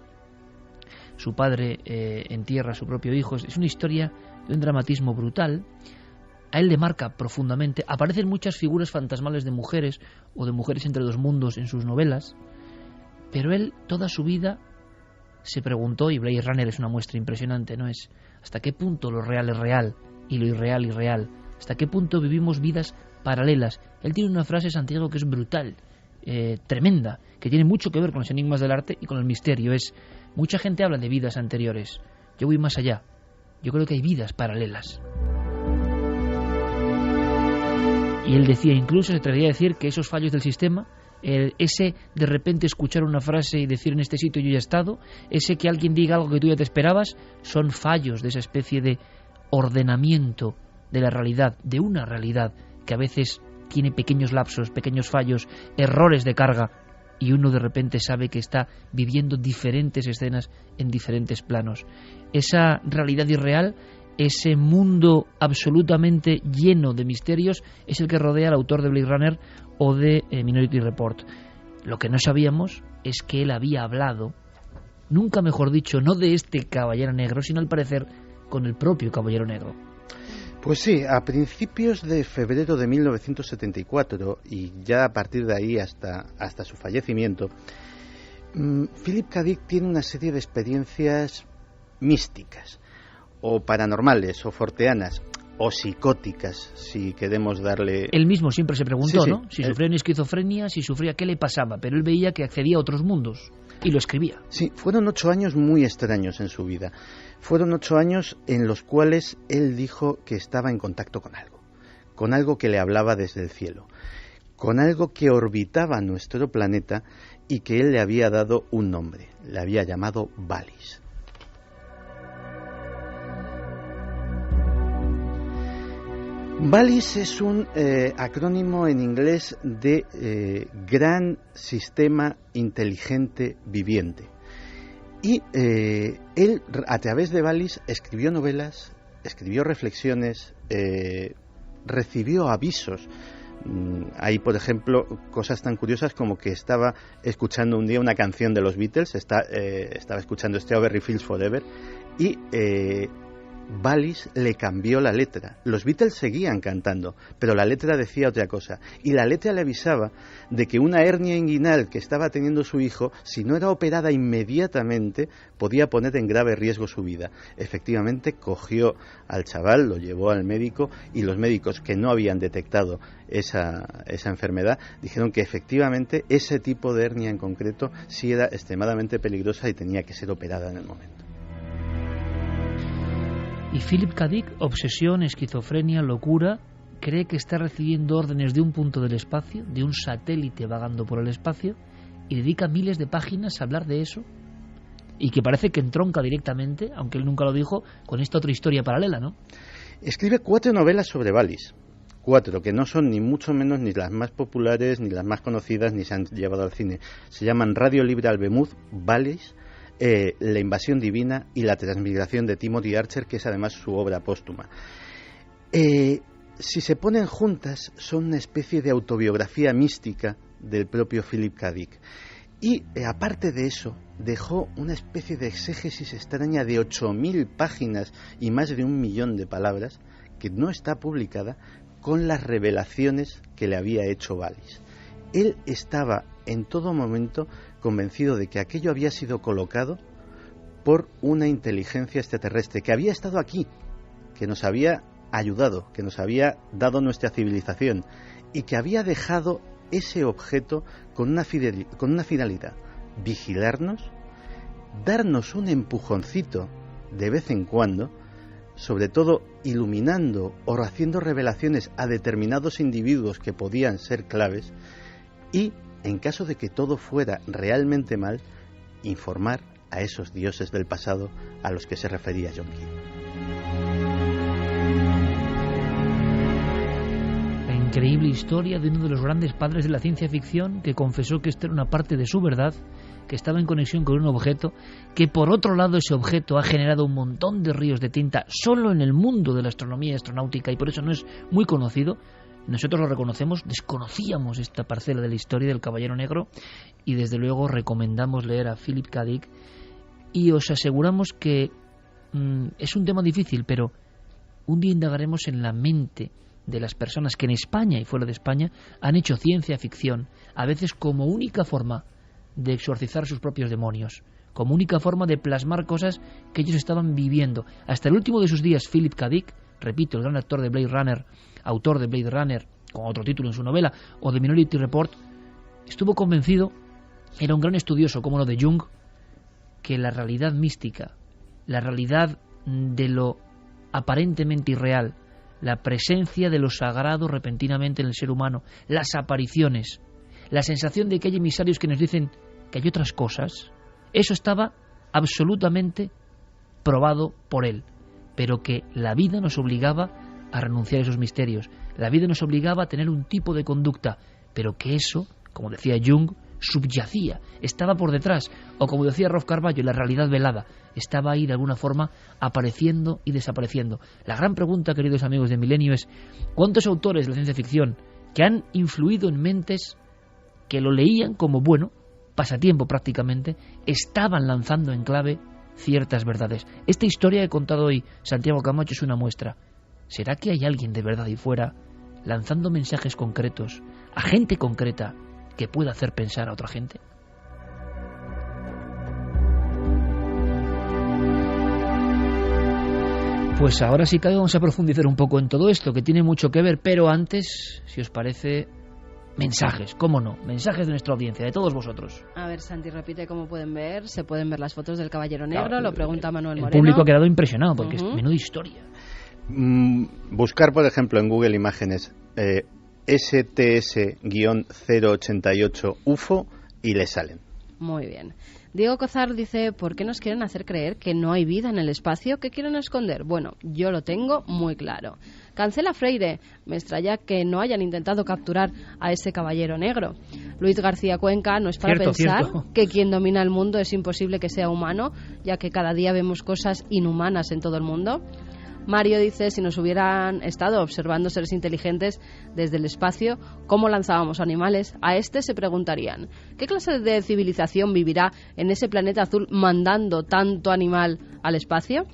Su padre entierra a su propio hijo. Es una historia de un dramatismo brutal. A él le marca profundamente. Aparecen muchas figuras fantasmales de mujeres o de mujeres entre dos mundos en sus novelas, pero él toda su vida se preguntó, y Blade Runner es una muestra impresionante, ¿no? Es hasta qué punto lo real es real y lo irreal irreal, hasta qué punto vivimos vidas paralelas. Él tiene una frase, Santiago, que es brutal, tremenda, que tiene mucho que ver con los enigmas del arte y con el misterio. Mucha gente habla de vidas anteriores, yo voy más allá, yo creo que hay vidas paralelas. Y él decía, incluso se atrevía a decir que esos fallos del sistema, ese de repente escuchar una frase y decir en este sitio yo ya he estado, ese que alguien diga algo que tú ya te esperabas, son fallos de esa especie de ordenamiento de la realidad, de una realidad que a veces tiene pequeños lapsos, pequeños fallos, errores de carga, y uno de repente sabe que está viviendo diferentes escenas en diferentes planos. Esa realidad irreal, ese mundo absolutamente lleno de misterios, es el que rodea al autor de Blade Runner o de Minority Report. Lo que no sabíamos es que él había hablado, nunca mejor dicho, no de este Caballero Negro, sino al parecer con el propio Caballero Negro. Pues sí, a principios de febrero de 1974, y ya a partir de ahí hasta su fallecimiento, Philip K. Dick tiene una serie de experiencias místicas, o paranormales, o forteanas, o psicóticas, si queremos darle... Él mismo siempre se preguntó, sí, ¿no? Si sufría una esquizofrenia, si sufría, ¿qué le pasaba? Pero él veía que accedía a otros mundos y lo escribía. Sí, fueron 8 años muy extraños en su vida. Fueron 8 años en los cuales él dijo que estaba en contacto con algo que le hablaba desde el cielo, con algo que orbitaba nuestro planeta y que él le había dado un nombre, le había llamado Valis. Valis es un acrónimo en inglés de Gran Sistema Inteligente Viviente. Y él, a través de Valis, escribió novelas, escribió reflexiones, recibió avisos. Hay, por ejemplo, cosas tan curiosas como que estaba escuchando un día una canción de los Beatles, estaba escuchando Strawberry Fields Forever, y Wallis le cambió la letra. Los Beatles seguían cantando, pero la letra decía otra cosa. Y la letra le avisaba de que una hernia inguinal que estaba teniendo su hijo, si no era operada inmediatamente, podía poner en grave riesgo su vida. Efectivamente, cogió al chaval, lo llevó al médico, y los médicos que no habían detectado esa enfermedad dijeron que efectivamente ese tipo de hernia en concreto sí era extremadamente peligrosa y tenía que ser operada en el momento. Y Philip K. Dick, obsesión, esquizofrenia, locura, cree que está recibiendo órdenes de un punto del espacio, de un satélite vagando por el espacio, y dedica miles de páginas a hablar de eso, y que parece que entronca directamente, aunque él nunca lo dijo, con esta otra historia paralela, ¿no? Escribe 4 novelas sobre Wallis. 4, que no son ni mucho menos ni las más populares, ni las más conocidas, ni se han llevado al cine. Se llaman Radio Libre Albemuz, Wallis, La invasión divina y La transmigración de Timothy Archer, que es además su obra póstuma. Si se ponen juntas, son una especie de autobiografía mística del propio Philip K. Dick. Y aparte de eso, dejó una especie de exégesis extraña de 8.000 páginas y más de 1 millón de palabras, que no está publicada, con las revelaciones que le había hecho Wallis. Él estaba en todo momento convencido de que aquello había sido colocado por una inteligencia extraterrestre, que había estado aquí, que nos había ayudado, que nos había dado nuestra civilización y que había dejado ese objeto con una finalidad: vigilarnos, darnos un empujoncito de vez en cuando, sobre todo iluminando o haciendo revelaciones a determinados individuos que podían ser claves, y en caso de que todo fuera realmente mal, informar a esos dioses del pasado a los que se refería John Keel. La increíble historia de uno de los grandes padres de la ciencia ficción, que confesó que esta era una parte de su verdad, que estaba en conexión con un objeto, que por otro lado ese objeto ha generado un montón de ríos de tinta solo en el mundo de la astronomía y astronáutica, y por eso no es muy conocido. Nosotros lo reconocemos, desconocíamos esta parcela de la historia del Caballero Negro, y desde luego recomendamos leer a Philip K. Dick, y os aseguramos que es un tema difícil, pero un día indagaremos en la mente de las personas que en España y fuera de España han hecho ciencia ficción, a veces como única forma de exorcizar sus propios demonios, como única forma de plasmar cosas que ellos estaban viviendo. Hasta el último de sus días, Philip K. Dick, repito, el gran actor de Blade Runner, autor de Blade Runner, con otro título en su novela, o de Minority Report, estuvo convencido, era un gran estudioso como lo de Jung, que la realidad mística, la realidad de lo aparentemente irreal, la presencia de lo sagrado repentinamente en el ser humano, las apariciones, la sensación de que hay emisarios que nos dicen que hay otras cosas, eso estaba absolutamente probado por él, pero que la vida nos obligaba a renunciar a esos misterios, la vida nos obligaba a tener un tipo de conducta, pero que eso, como decía Jung, subyacía, estaba por detrás, o como decía Rolf Carballo, la realidad velada, estaba ahí de alguna forma apareciendo y desapareciendo. La gran pregunta, queridos amigos de Milenio, es ¿cuántos autores de la ciencia ficción que han influido en mentes que lo leían como, bueno, pasatiempo prácticamente, estaban lanzando en clave ciertas verdades? Esta historia que he contado hoy, Santiago Camacho, es una muestra. ¿Será que hay alguien de verdad ahí fuera lanzando mensajes concretos a gente concreta que pueda hacer pensar a otra gente? Pues ahora sí que vamos a profundizar un poco en todo esto, que tiene mucho que ver, pero antes, si os parece, mensajes, cómo no, mensajes de nuestra audiencia, de todos vosotros. A ver, Santi, repite cómo pueden ver. Se pueden ver las fotos del Caballero Negro, claro, lo pregunta Manuel Moreno. El público ha quedado impresionado, porque es menuda historia. Buscar, por ejemplo, en Google Imágenes STS-088 UFO y le salen. Muy bien. Diego Cozar dice, ¿por qué nos quieren hacer creer que no hay vida en el espacio? ¿Qué quieren esconder? Bueno, yo lo tengo muy claro. Cancela Freire, me extraña que no hayan intentado capturar a ese Caballero Negro. Luis García Cuenca, no es para pensar que quien domina el mundo es imposible que sea humano, ya que cada día vemos cosas inhumanas en todo el mundo. Mario dice, si nos hubieran estado observando seres inteligentes desde el espacio, ¿cómo lanzábamos animales? A este se preguntarían, ¿qué clase de civilización vivirá en ese planeta azul mandando tanto animal al espacio?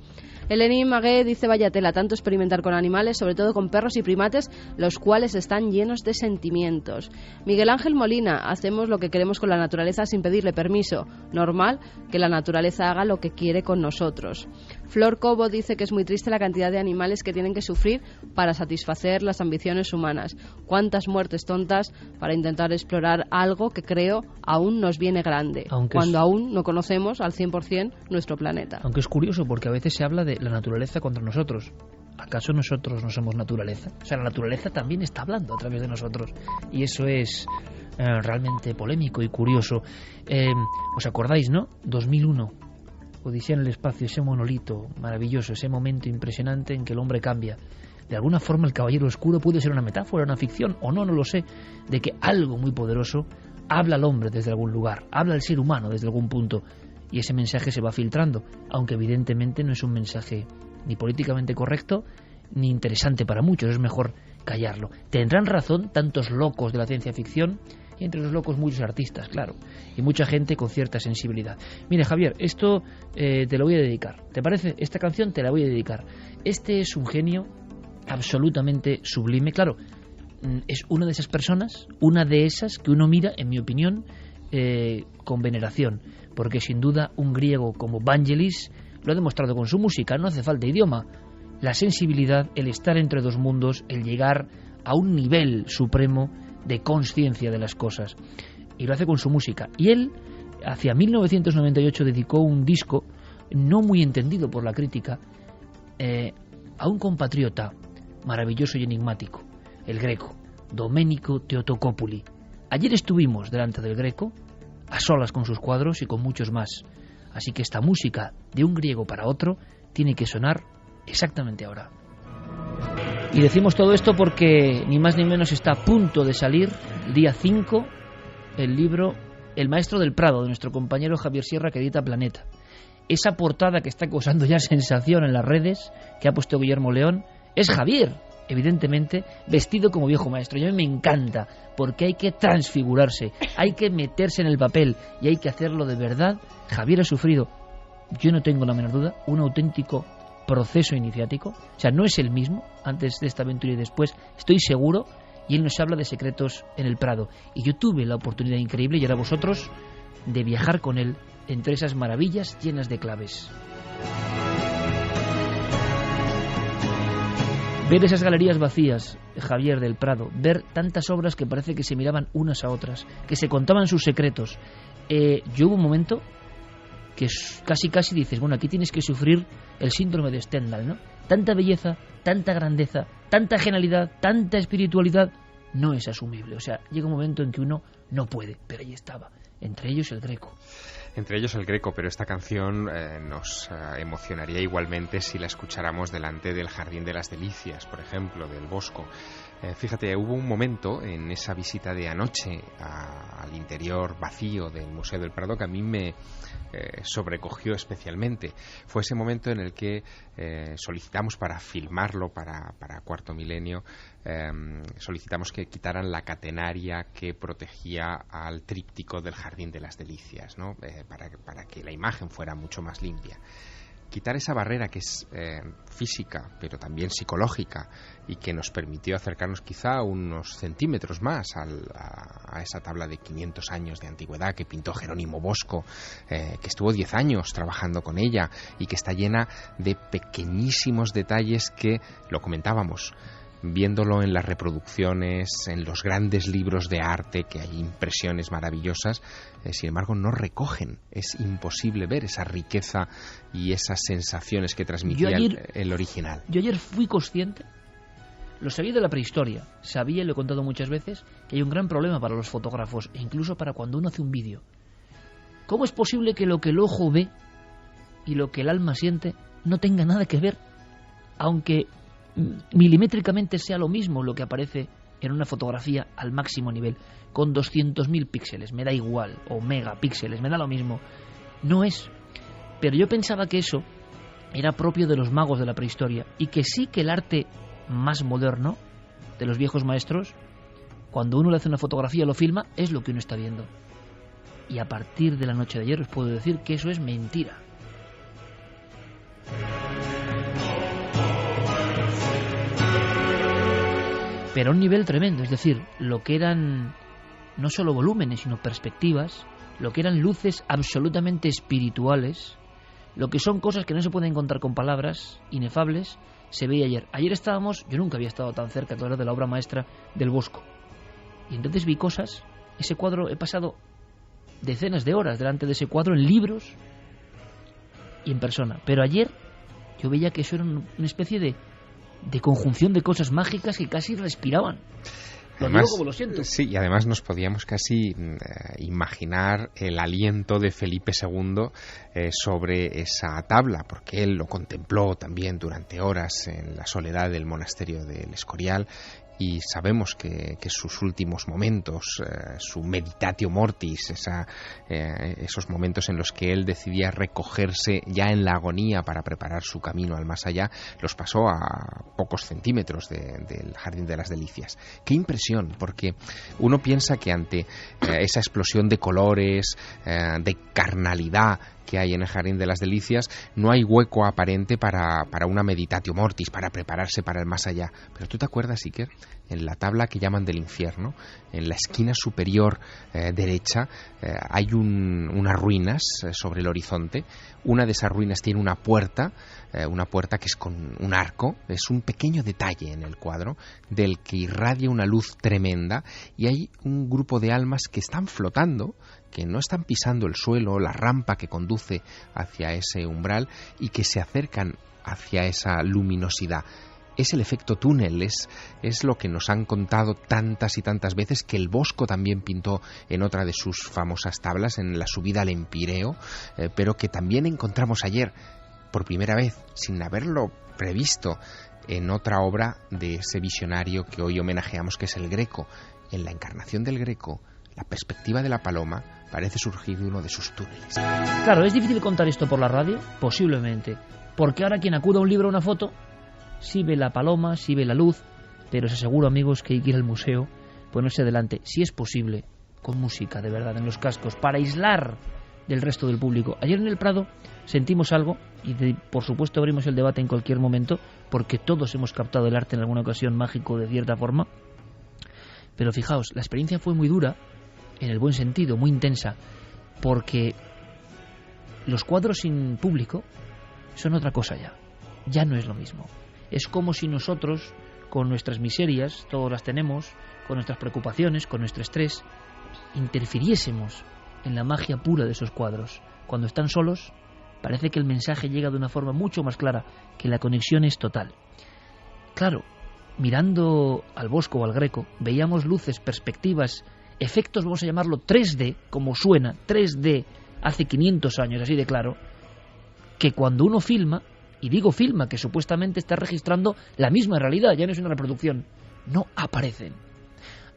Eleni Magué dice: vaya tela, tanto experimentar con animales, sobre todo con perros y primates, los cuales están llenos de sentimientos. Miguel Ángel Molina: hacemos lo que queremos con la naturaleza sin pedirle permiso. Normal que la naturaleza haga lo que quiere con nosotros. Flor Cobo dice que es muy triste la cantidad de animales que tienen que sufrir para satisfacer las ambiciones humanas. Cuántas muertes tontas para intentar explorar algo que creo aún nos viene grande, cuando aún no conocemos al 100% nuestro planeta. Aunque es curioso porque a veces se habla de la naturaleza contra nosotros. ¿Acaso nosotros no somos naturaleza? O sea, la naturaleza también está hablando a través de nosotros. Y eso es realmente polémico y curioso. ¿Os acordáis, no? 2001. Odisea en el espacio, ese monolito maravilloso, ese momento impresionante en que el hombre cambia. De alguna forma el caballero oscuro puede ser una metáfora, una ficción, o no lo sé, de que algo muy poderoso habla al hombre desde algún lugar, habla al ser humano desde algún punto, y ese mensaje se va filtrando, aunque evidentemente no es un mensaje ni políticamente correcto, ni interesante para muchos, es mejor callarlo. Tendrán razón tantos locos de la ciencia ficción, y entre los locos muchos artistas, claro, y mucha gente con cierta sensibilidad. Mire, Javier, esto te lo voy a dedicar, ¿te parece? Esta canción te la voy a dedicar. Este es un genio absolutamente sublime, claro, es una de esas personas, una de esas que uno mira, en mi opinión, con veneración, porque sin duda un griego como Vangelis lo ha demostrado con su música, no hace falta idioma, la sensibilidad, el estar entre dos mundos, el llegar a un nivel supremo de conciencia de las cosas, y lo hace con su música. Y él, hacia 1998, dedicó un disco no muy entendido por la crítica a un compatriota maravilloso y enigmático, el Greco, Domenico Theotokopoulos. Ayer estuvimos delante del Greco, a solas con sus cuadros y con muchos más. Así que esta música de un griego para otro tiene que sonar exactamente ahora. Y decimos todo esto porque ni más ni menos está a punto de salir, el día 5, el libro El Maestro del Prado, de nuestro compañero Javier Sierra, que edita Planeta. Esa portada que está causando ya sensación en las redes, que ha puesto Guillermo León, es Javier, evidentemente, vestido como viejo maestro. Y a mí me encanta, porque hay que transfigurarse, hay que meterse en el papel y hay que hacerlo de verdad. Javier ha sufrido, yo no tengo la menor duda, un auténtico proceso iniciático, o sea, no es el mismo antes de esta aventura y después, estoy seguro, y él nos habla de secretos en el Prado, y yo tuve la oportunidad increíble, y ahora vosotros, de viajar con él entre esas maravillas llenas de claves. Ver esas galerías vacías, Javier, del Prado, ver tantas obras que parece que se miraban unas a otras, que se contaban sus secretos. Yo hubo un momento que casi dices, bueno, aquí tienes que sufrir el síndrome de Stendhal, ¿no? Tanta belleza, tanta grandeza, tanta genialidad, tanta espiritualidad, no es asumible. O sea, llega un momento en que uno no puede, pero ahí estaba, entre ellos el Greco. Entre ellos el Greco, pero esta canción nos emocionaría igualmente si la escucháramos delante del Jardín de las Delicias, por ejemplo, del Bosco. Fíjate, hubo un momento en esa visita de anoche al interior vacío del Museo del Prado que a mí me sobrecogió especialmente. Fue ese momento en el que solicitamos para filmarlo para Cuarto Milenio, solicitamos que quitaran la catenaria que protegía al tríptico del Jardín de las Delicias, ¿no? Para que la imagen fuera mucho más limpia. Quitar esa barrera que es física, pero también psicológica, y que nos permitió acercarnos quizá unos centímetros más a esa tabla de 500 años de antigüedad que pintó Jerónimo Bosco, que estuvo 10 años trabajando con ella y que está llena de pequeñísimos detalles que, lo comentábamos, viéndolo en las reproducciones, en los grandes libros de arte, que hay impresiones maravillosas, sin embargo no recogen. Es imposible ver esa riqueza y esas sensaciones que transmitía el original. Yo ayer fui consciente, lo sabía de la prehistoria, sabía, y lo he contado muchas veces, que hay un gran problema para los fotógrafos, e incluso para cuando uno hace un vídeo. ¿Cómo es posible que lo que el ojo ve y lo que el alma siente no tenga nada que ver, aunque milimétricamente sea lo mismo lo que aparece en una fotografía al máximo nivel, con 200.000 píxeles, me da igual, o megapíxeles, me da lo mismo? No es. Pero yo pensaba que eso era propio de los magos de la prehistoria, y que sí, que el arte más moderno de los viejos maestros, cuando uno le hace una fotografía, lo filma, es lo que uno está viendo. Y a partir de la noche de ayer os puedo decir que eso es mentira. pero a un nivel tremendo, es decir, lo que eran no solo volúmenes, sino perspectivas, lo que eran luces absolutamente espirituales, lo que son cosas que no se pueden contar con palabras, inefables, se veía ayer. Ayer estábamos, yo nunca había estado tan cerca, claro, de la obra maestra del Bosco. Y entonces vi cosas, ese cuadro, he pasado decenas de horas delante de ese cuadro en libros y en persona. Pero ayer yo veía que eso era una especie de conjunción de cosas mágicas que casi respiraban. Además, digo como lo siento. Sí, y además nos podíamos casi imaginar el aliento de Felipe II sobre esa tabla, porque él lo contempló también durante horas en la soledad del monasterio del Escorial, y sabemos que sus últimos momentos, su meditatio mortis, esos momentos en los que él decidía recogerse ya en la agonía para preparar su camino al más allá, los pasó a pocos centímetros del Jardín de las Delicias. ¡Qué impresión! Porque uno piensa que ante esa explosión de colores, de carnalidad que hay en el Jardín de las Delicias, no hay hueco aparente para una meditatio mortis, para prepararse para el más allá. Pero ¿tú te acuerdas, Iker? En la tabla que llaman del infierno, en la esquina superior derecha, hay unas ruinas sobre el horizonte. Una de esas ruinas tiene una puerta que es con un arco. Es un pequeño detalle en el cuadro del que irradia una luz tremenda, y hay un grupo de almas que están flotando, que no están pisando el suelo, la rampa que conduce hacia ese umbral, y que se acercan hacia esa luminosidad. Es el efecto túnel, es lo que nos han contado tantas y tantas veces, que el Bosco también pintó en otra de sus famosas tablas, en la subida al Empireo, pero que también encontramos ayer, por primera vez, sin haberlo previsto, en otra obra de ese visionario que hoy homenajeamos, que es el Greco. En la encarnación del Greco, la perspectiva de la paloma parece surgir de uno de sus túneles. Claro, es difícil contar esto por la radio, posiblemente, porque ahora quien acuda a un libro o una foto sí ve la paloma, sí ve la luz, pero os aseguro, amigos, que hay que ir al museo, ponerse delante, si es posible, con música, de verdad, en los cascos, para aislar del resto del público. Ayer en el Prado sentimos algo, y por supuesto abrimos el debate en cualquier momento, porque todos hemos captado el arte en alguna ocasión mágico de cierta forma, pero fijaos, la experiencia fue muy dura, en el buen sentido, muy intensa, porque los cuadros sin público son otra cosa ya no es lo mismo. Es como si nosotros, con nuestras miserias, todas las tenemos, con nuestras preocupaciones, con nuestro estrés, interfiriésemos en la magia pura de esos cuadros. Cuando están solos, parece que el mensaje llega de una forma mucho más clara, que la conexión es total. Claro, mirando al Bosco o al Greco, veíamos luces, perspectivas, efectos, vamos a llamarlo 3D, como suena, 3D, hace 500 años, así de claro, que cuando uno filma, y digo filma, que supuestamente está registrando la misma realidad, ya no es una reproducción, no aparecen.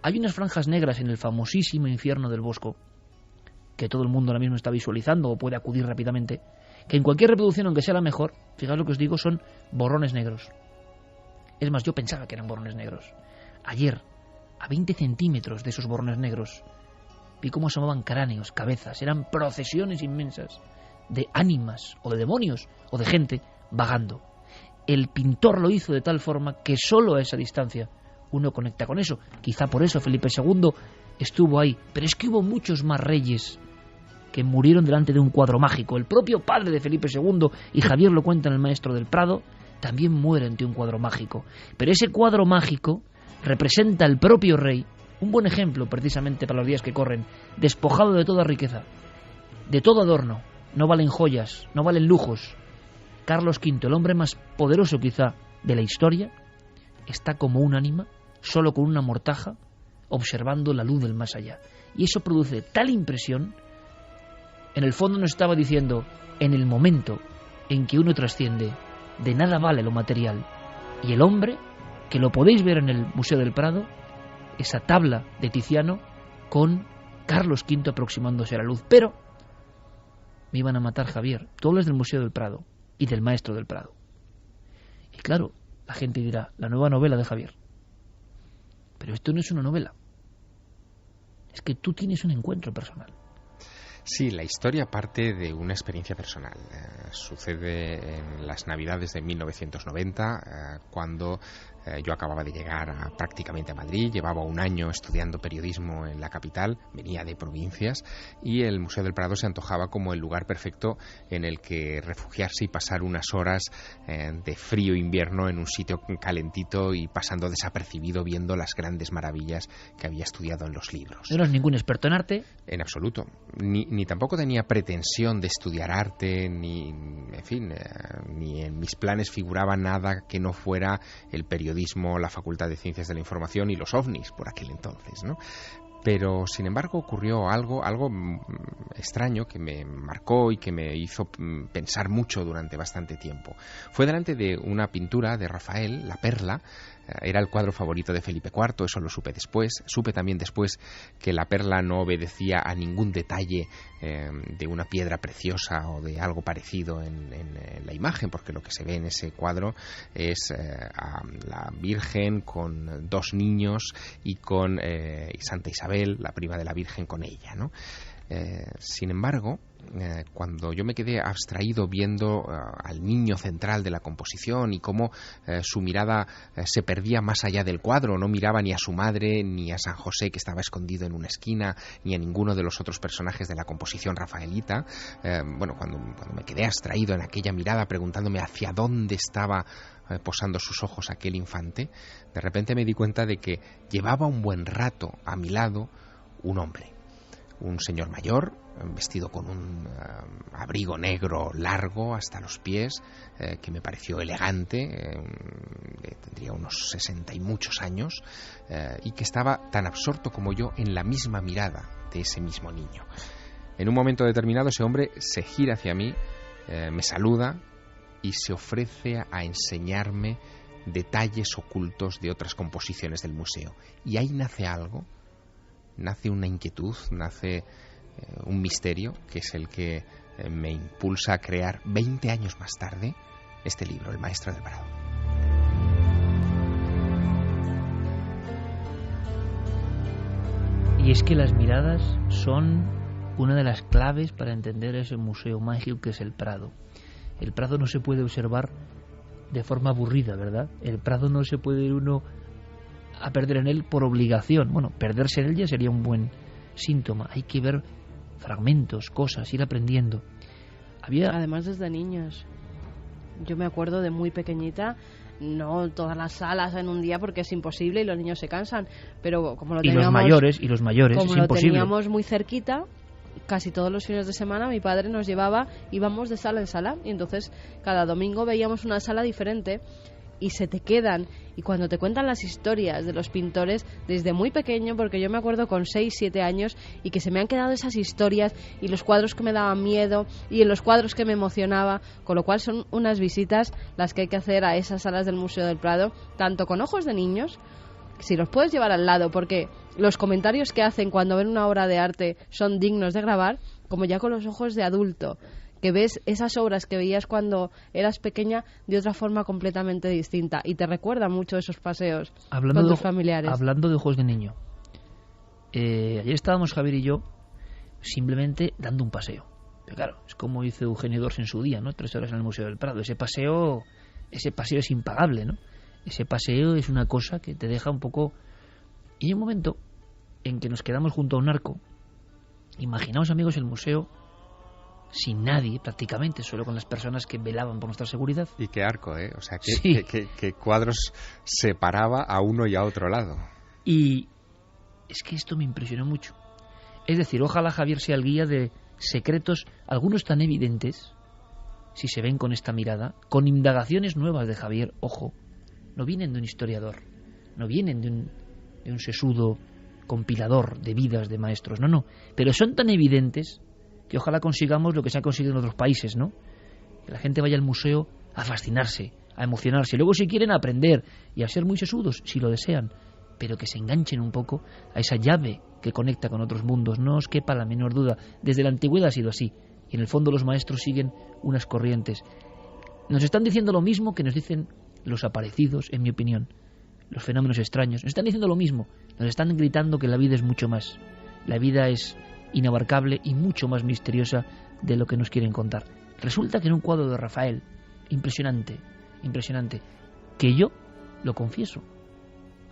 Hay unas franjas negras en el famosísimo infierno del Bosco, que todo el mundo ahora mismo está visualizando o puede acudir rápidamente, que en cualquier reproducción, aunque sea la mejor, fijaos lo que os digo, son borrones negros. Es más, yo pensaba que eran borrones negros. Ayer, a 20 centímetros de esos borrones negros, vi cómo asomaban cráneos, cabezas, eran procesiones inmensas de ánimas, o de demonios, o de gente vagando. El pintor lo hizo de tal forma que solo a esa distancia uno conecta con eso. Quizá por eso Felipe II estuvo ahí, pero es que hubo muchos más reyes que murieron delante de un cuadro mágico. El propio padre de Felipe II, y Javier lo cuenta en El Maestro del Prado, también muere ante un cuadro mágico. Pero ese cuadro mágico representa al propio rey, un buen ejemplo precisamente para los días que corren, despojado de toda riqueza, de todo adorno, no valen joyas, no valen lujos. Carlos V, el hombre más poderoso quizá de la historia, está como un ánima, solo con una mortaja, observando la luz del más allá. Y eso produce tal impresión, en el fondo nos estaba diciendo, en el momento en que uno trasciende, de nada vale lo material. Y el hombre, que lo podéis ver en el Museo del Prado, esa tabla de Tiziano con Carlos V aproximándose a la luz. Pero me iban a matar, Javier. Tú hablas del Museo del Prado y del Maestro del Prado. Y claro, la gente dirá, la nueva novela de Javier. Pero esto no es una novela. Es que tú tienes un encuentro personal. Sí, la historia parte de una experiencia personal. Sucede en las Navidades de 1990, cuando Yo acababa de llegar prácticamente a Madrid, llevaba un año estudiando periodismo en la capital, venía de provincias, y el Museo del Prado se antojaba como el lugar perfecto en el que refugiarse y pasar unas horas de frío invierno en un sitio calentito y pasando desapercibido viendo las grandes maravillas que había estudiado en los libros. ¿No eres ningún experto en arte? En absoluto. Ni tampoco tenía pretensión de estudiar arte, ni en mis planes figuraba nada que no fuera el periodismo, la Facultad de Ciencias de la Información y los ovnis por aquel entonces, ¿no? Pero, sin embargo, ocurrió algo extraño que me marcó y que me hizo pensar mucho durante bastante tiempo. Fue delante de una pintura de Rafael, La Perla. Era el cuadro favorito de Felipe IV, eso lo supe después. Supe también después que la perla no obedecía a ningún detalle de una piedra preciosa o de algo parecido en la imagen, porque lo que se ve en ese cuadro es a la Virgen con 2 niños y con Santa Isabel, la prima de la Virgen, con ella, ¿no? Sin embargo, cuando yo me quedé abstraído viendo al niño central de la composición y cómo su mirada se perdía más allá del cuadro, no miraba ni a su madre, ni a San José que estaba escondido en una esquina, ni a ninguno de los otros personajes de la composición rafaelita, cuando me quedé abstraído en aquella mirada preguntándome hacia dónde estaba posando sus ojos aquel infante, de repente me di cuenta de que llevaba un buen rato a mi lado un hombre. Un señor mayor, vestido con un abrigo negro largo hasta los pies, que me pareció elegante, tendría unos 60 y muchos años, y que estaba tan absorto como yo en la misma mirada de ese mismo niño. En un momento determinado ese hombre se gira hacia mí, me saluda y se ofrece a enseñarme detalles ocultos de otras composiciones del museo. Y ahí nace algo. Nace una inquietud, nace un misterio, que es el que me impulsa a crear 20 años más tarde este libro, El Maestro del Prado. Y es que las miradas son una de las claves para entender ese museo mágico que es el Prado. El Prado no se puede observar de forma aburrida, ¿verdad? El Prado no se puede ir uno a perder en él por obligación. Bueno, perderse en él ya sería un buen síntoma. Hay que ver fragmentos, cosas, ir aprendiendo. Además, desde niños. Yo me acuerdo de muy pequeñita, no todas las salas en un día porque es imposible y los niños se cansan, pero como lo teníamos... Y los mayores, como es lo imposible. Teníamos muy cerquita, casi todos los fines de semana mi padre nos llevaba, íbamos de sala en sala, y entonces cada domingo veíamos una sala diferente y se te quedan. Y cuando te cuentan las historias de los pintores desde muy pequeño, porque yo me acuerdo con 6, 7 años y que se me han quedado esas historias y los cuadros que me daban miedo y en los cuadros que me emocionaba, con lo cual son unas visitas las que hay que hacer a esas salas del Museo del Prado, tanto con ojos de niños, si los puedes llevar al lado, porque los comentarios que hacen cuando ven una obra de arte son dignos de grabar, como ya con los ojos de adulto, que ves esas obras que veías cuando eras pequeña de otra forma completamente distinta y te recuerda mucho esos paseos con tus familiares. Hablando de ojos de niño, ayer estábamos Javier y yo simplemente dando un paseo. Pero claro, es como hizo Eugenio Dors en su día, ¿no? 3 horas en el Museo del Prado. Ese paseo es impagable, ¿no? Ese paseo es una cosa que te deja un poco... Y hay un momento en que nos quedamos junto a un arco. Imaginaos, amigos, el museo sin nadie prácticamente, solo con las personas que velaban por nuestra seguridad. Y qué arco, ¿eh? O sea, sí. que cuadros separaba a uno y a otro lado. Y es que esto me impresionó mucho. Es decir, ojalá Javier sea el guía de secretos, algunos tan evidentes, si se ven con esta mirada, con indagaciones nuevas de Javier, ojo, no vienen de un historiador, no vienen de un sesudo compilador de vidas de maestros, no, pero son tan evidentes que ojalá consigamos lo que se ha conseguido en otros países, ¿no? Que la gente vaya al museo a fascinarse, a emocionarse, luego si quieren a aprender y a ser muy sesudos, si lo desean, pero que se enganchen un poco a esa llave que conecta con otros mundos, no os quepa la menor duda, desde la antigüedad ha sido así, y en el fondo los maestros siguen unas corrientes. Nos están diciendo lo mismo que nos dicen los aparecidos, en mi opinión, los fenómenos extraños, nos están diciendo lo mismo, nos están gritando que la vida es mucho más, la vida es inabarcable y mucho más misteriosa de lo que nos quieren contar. Resulta que en un cuadro de Rafael, impresionante, que yo lo confieso.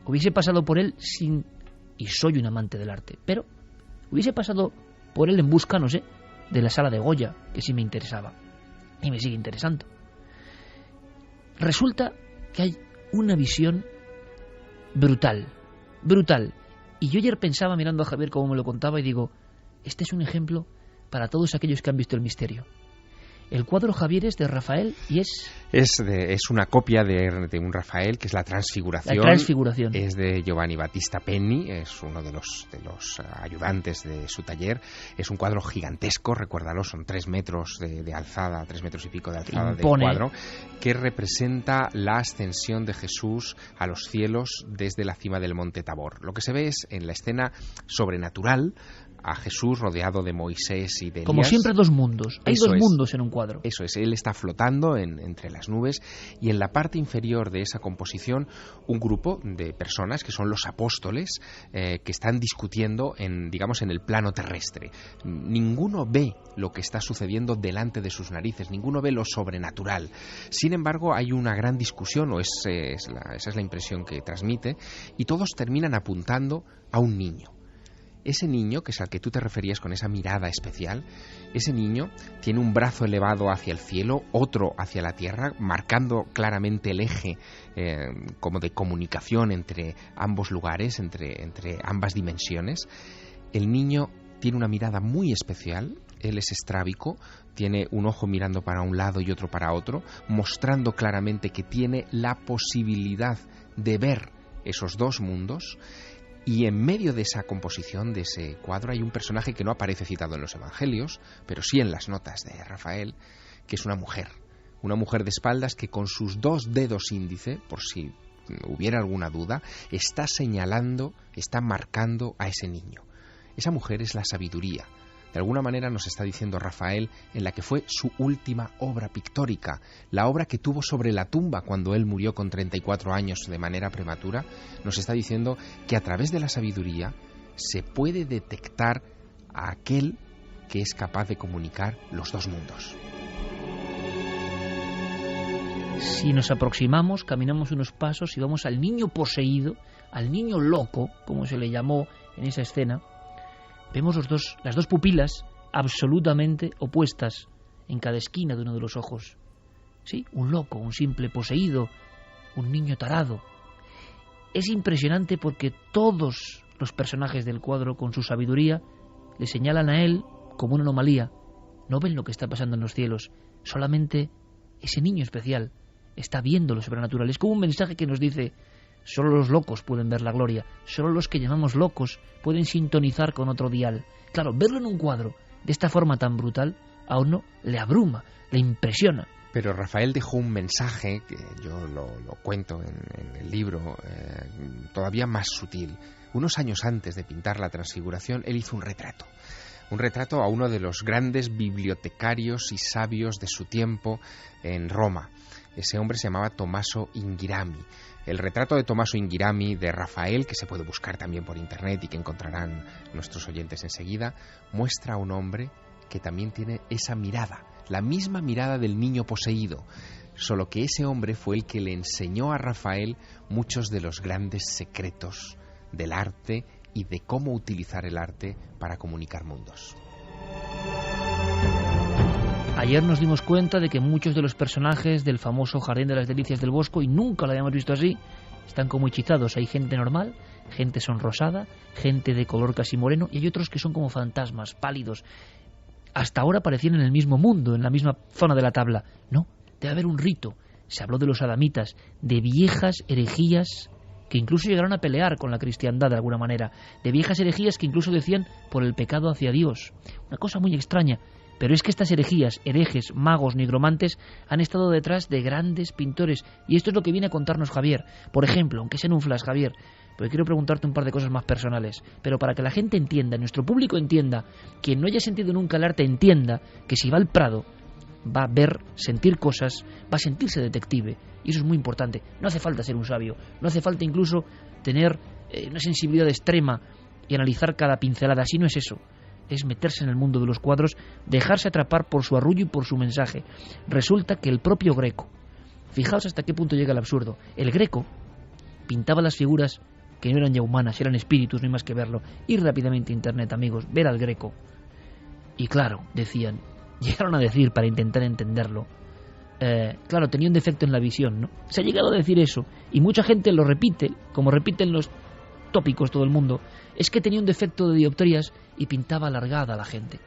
Hubiese pasado por él sin... y soy un amante del arte, pero hubiese pasado por él en busca, no sé, de la sala de Goya, que sí me interesaba, y me sigue interesando. Resulta que hay una visión brutal, brutal. Y yo ayer pensaba, mirando a Javier cómo me lo contaba, y digo, este es un ejemplo para todos aquellos que han visto el misterio. El cuadro, Javier, es de Rafael y es una copia de un Rafael, que es la Transfiguración. La Transfiguración. Es de Giovanni Battista Penni, es uno de los ayudantes de su taller. Es un cuadro gigantesco, recuérdalo, son 3 metros de alzada, 3 metros y pico de alzada del cuadro, que representa la ascensión de Jesús a los cielos desde la cima del monte Tabor. Lo que se ve es, en la escena sobrenatural, a Jesús rodeado de Moisés y de Elías. Como siempre, 2 mundos. Hay 2 mundos en un cuadro. Eso es, él está flotando entre las nubes, y en la parte inferior de esa composición un grupo de personas que son los apóstoles, que están discutiendo en el plano terrestre. Ninguno ve lo que está sucediendo delante de sus narices, ninguno ve lo sobrenatural. Sin embargo, hay una gran discusión, esa es la impresión que transmite, y todos terminan apuntando a un niño. Ese niño, que es al que tú te referías con esa mirada especial, ese niño tiene un brazo elevado hacia el cielo, otro hacia la tierra, marcando claramente el eje como de comunicación entre ambos lugares, entre ambas dimensiones. El niño tiene una mirada muy especial, él es estrábico, tiene un ojo mirando para un lado y otro para otro, mostrando claramente que tiene la posibilidad de ver esos 2 mundos. Y en medio de esa composición, de ese cuadro, hay un personaje que no aparece citado en los evangelios, pero sí en las notas de Rafael, que es una mujer de espaldas que con sus 2 dedos índice, por si hubiera alguna duda, está señalando, está marcando a ese niño. Esa mujer es la sabiduría. De alguna manera nos está diciendo Rafael en la que fue su última obra pictórica, la obra que tuvo sobre la tumba cuando él murió con 34 años de manera prematura. Nos está diciendo que a través de la sabiduría se puede detectar a aquel que es capaz de comunicar los 2 mundos. Si nos aproximamos, caminamos unos pasos y vamos al niño poseído, al niño loco, como se le llamó en esa escena, vemos las dos pupilas absolutamente opuestas en cada esquina de uno de los ojos. Sí, un loco, un simple poseído, un niño tarado. Es impresionante porque todos los personajes del cuadro, con su sabiduría, le señalan a él como una anomalía. No ven lo que está pasando en los cielos, solamente ese niño especial está viendo lo sobrenatural. Es como un mensaje que nos dice: solo los locos pueden ver la gloria, solo los que llamamos locos pueden sintonizar con otro dial. Claro, verlo en un cuadro de esta forma tan brutal a uno le abruma, le impresiona. Pero Rafael dejó un mensaje, que yo lo cuento en el libro, todavía más sutil. Unos años antes de pintar la Transfiguración, él hizo un retrato a uno de los grandes bibliotecarios y sabios de su tiempo en Roma. Ese hombre se llamaba Tommaso Inghirami. El retrato de Tommaso Inghirami de Rafael, que se puede buscar también por internet y que encontrarán nuestros oyentes enseguida, muestra a un hombre que también tiene esa mirada, la misma mirada del niño poseído, solo que ese hombre fue el que le enseñó a Rafael muchos de los grandes secretos del arte y de cómo utilizar el arte para comunicar mundos. Ayer nos dimos cuenta de que muchos de los personajes del famoso Jardín de las Delicias del Bosco, y nunca lo habíamos visto así, están como hechizados. Hay gente normal, gente sonrosada, gente de color casi moreno, y hay otros que son como fantasmas, pálidos. Hasta ahora parecían en el mismo mundo, en la misma zona de la tabla. No, debe haber un rito. Se habló de los adamitas, de viejas herejías que incluso llegaron a pelear con la cristiandad de alguna manera, de viejas herejías que incluso decían por el pecado hacia Dios. Una cosa muy extraña. Pero es que estas herejías, herejes, magos, nigromantes, han estado detrás de grandes pintores. Y esto es lo que viene a contarnos Javier. Por ejemplo, aunque sea en un flash, Javier, porque quiero preguntarte un par de cosas más personales. Pero para que la gente entienda, nuestro público entienda, quien no haya sentido nunca el arte entienda que si va al Prado, va a ver, sentir cosas, va a sentirse detective. Y eso es muy importante. No hace falta ser un sabio. No hace falta incluso tener una sensibilidad extrema y analizar cada pincelada. Así no es eso. Es meterse en el mundo de los cuadros, dejarse atrapar por su arrullo y por su mensaje. Resulta que el propio Greco, fijaos hasta qué punto llega el absurdo, el Greco pintaba las figuras que no eran ya humanas, eran espíritus, no hay más que verlo. Ir rápidamente a internet, amigos, ver al Greco. Y claro, decían, llegaron a decir, para intentar entenderlo, claro, tenía un defecto en la visión, ¿no? Se ha llegado a decir eso, y mucha gente lo repite, como repiten los tópicos todo el mundo, es que tenía un defecto de dioptrías y pintaba alargada a la gente.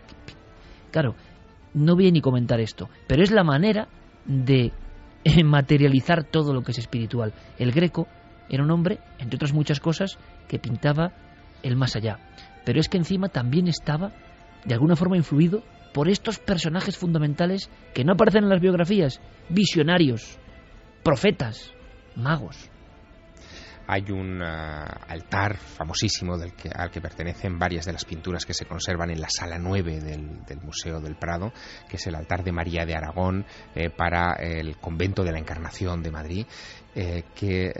Claro, no voy a ni comentar esto, pero es la manera de materializar todo lo que es espiritual. El Greco era un hombre, entre otras muchas cosas, que pintaba el más allá. Pero es que encima también estaba, de alguna forma, influido por estos personajes fundamentales que no aparecen en las biografías: visionarios, profetas, magos. Hay un altar famosísimo al que pertenecen varias de las pinturas que se conservan en la sala 9 del Museo del Prado, que es el altar de María de Aragón para el convento de la Encarnación de Madrid, que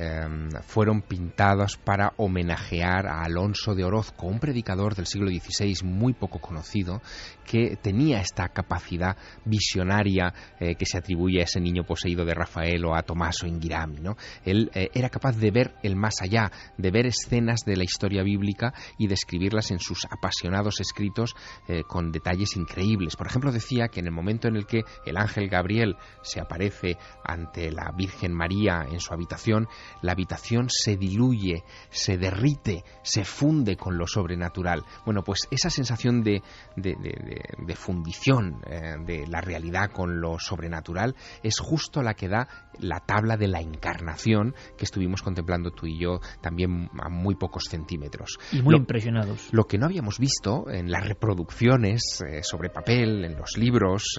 fueron pintados para homenajear a Alonso de Orozco, un predicador del siglo XVI muy poco conocido, que tenía esta capacidad visionaria que se atribuye a ese niño poseído de Rafael o a Tommaso Inghirami, ¿no? Él era capaz de ver el más allá, de ver escenas de la historia bíblica y de escribirlas en sus apasionados escritos con detalles increíbles. Por ejemplo, decía que en el momento en el que el ángel Gabriel se aparece ante la Virgen María en su habitación, la habitación se diluye, se derrite, se funde con lo sobrenatural. Bueno, pues esa sensación de fundición de la realidad con lo sobrenatural es justo la que da la tabla de la Encarnación que estuvimos contemplando tú y yo también a muy pocos centímetros. Y muy impresionados. Lo que no habíamos visto en las reproducciones sobre papel, en los libros,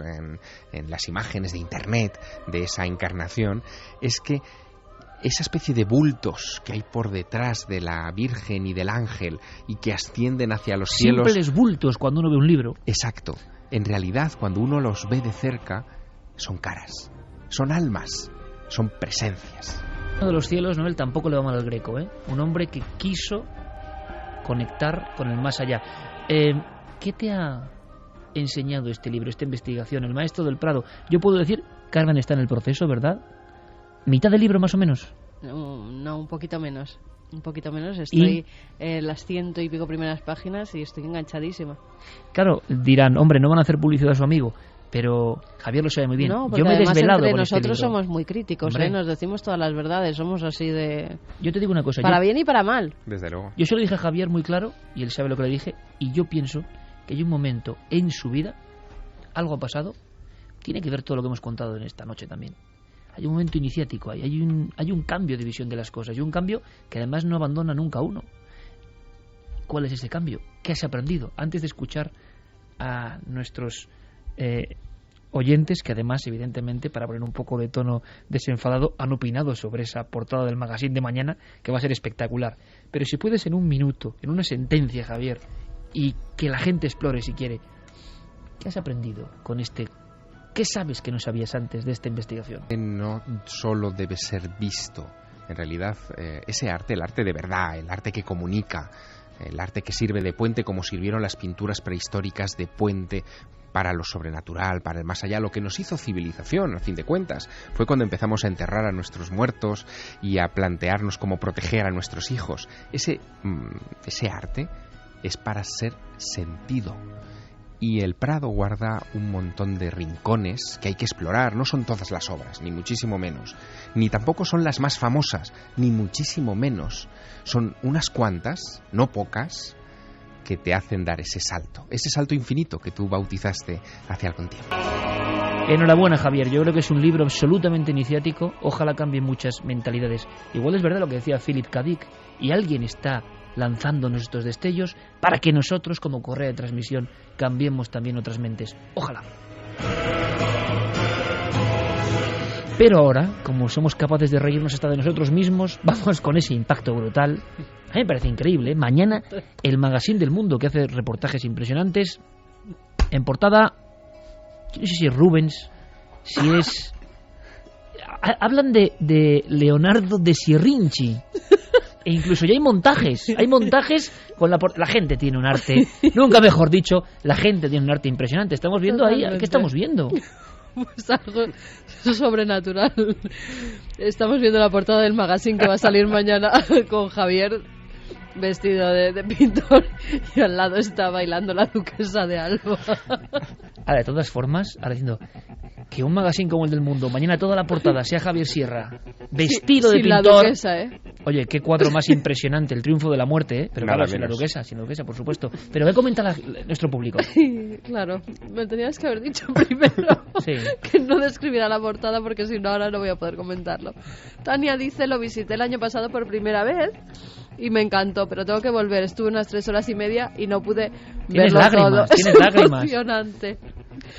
en las imágenes de internet de esa Encarnación, es que esa especie de bultos que hay por detrás de la Virgen y del ángel y que ascienden hacia los cielos... Simples bultos cuando uno ve un libro. Exacto. En realidad, cuando uno los ve de cerca, son caras, son almas, son presencias. Uno de los cielos, Noel, tampoco le va mal al Greco, ¿eh? Un hombre que quiso conectar con el más allá. ¿Qué te ha enseñado este libro, esta investigación? El maestro del Prado. Yo puedo decir, Carmen está en el proceso, ¿verdad? ¿Mitad del libro, más o menos? No, un poquito menos. Un poquito menos. Estoy en las 100 y pico primeras páginas y estoy enganchadísima. Claro, dirán, hombre, no van a hacer publicidad a su amigo, pero Javier lo sabe muy bien. No, porque yo me he desvelado entre con nosotros este libro. Somos muy críticos, nos decimos todas las verdades, somos así de... Yo te digo una cosa. Para bien y para mal. Desde luego. Yo se lo dije a Javier muy claro, y él sabe lo que le dije, y yo pienso que hay un momento en su vida, algo ha pasado, tiene que ver todo lo que hemos contado en esta noche también. Hay un momento iniciático, hay un cambio de visión de las cosas, y un cambio que además no abandona nunca a uno. ¿Cuál es ese cambio? ¿Qué has aprendido? Antes de escuchar a nuestros oyentes, que además, evidentemente, para poner un poco de tono desenfadado, han opinado sobre esa portada del magazine de mañana, que va a ser espectacular. Pero si puedes, en un minuto, en una sentencia, Javier, y que la gente explore si quiere, ¿qué has aprendido con este? ¿Qué sabes que no sabías antes de esta investigación? No solo debe ser visto, en realidad ese arte, el arte de verdad, el arte que comunica, el arte que sirve de puente como sirvieron las pinturas prehistóricas de puente para lo sobrenatural, para el más allá, lo que nos hizo civilización, a fin de cuentas. Fue cuando empezamos a enterrar a nuestros muertos y a plantearnos cómo proteger a nuestros hijos. Ese arte es para ser sentido. Y el Prado guarda un montón de rincones que hay que explorar. No son todas las obras, ni muchísimo menos. Ni tampoco son las más famosas, ni muchísimo menos. Son unas cuantas, no pocas, que te hacen dar ese salto infinito que tú bautizaste hace algún tiempo. Enhorabuena, Javier. Yo creo que es un libro absolutamente iniciático. Ojalá cambien muchas mentalidades. Igual es verdad lo que decía Philip K. Dick, y alguien está lanzándonos estos destellos para que nosotros, como correa de transmisión, cambiemos también otras mentes. Ojalá. Pero ahora, como somos capaces de reírnos hasta de nosotros mismos, vamos con ese impacto brutal. A mí me parece increíble, ¿eh? Mañana, el Magazine del Mundo, que hace reportajes impresionantes, en portada, yo no sé si es Rubens, si es... Hablan de Leonardo de Sierrinchi. E incluso ya hay montajes con la gente tiene un arte, nunca mejor dicho, la gente tiene un arte impresionante. Estamos viendo ahí, ¿qué estamos viendo? Pues algo sobrenatural. Estamos viendo la portada del magazine que va a salir mañana con Javier vestido de pintor y al lado está bailando la duquesa de Alba. Ahora, de todas formas, ahora diciendo que un magazine como el del Mundo, mañana toda la portada sea Javier Sierra, vestido de pintor. La duquesa, ¿eh? Oye, qué cuadro más impresionante, el triunfo de la muerte, ¿eh? Pero nada claro, sin la duquesa, por supuesto. Pero ¿qué comenta nuestro público? Claro, me tenías que haber dicho primero que no describiera la portada porque si no ahora no voy a poder comentarlo. Tania dice, lo visité el año pasado por primera vez y me encantó, pero tengo que volver. Estuve unas 3 horas y media y no pude verlo todo. Tienes lágrimas. Emocionante.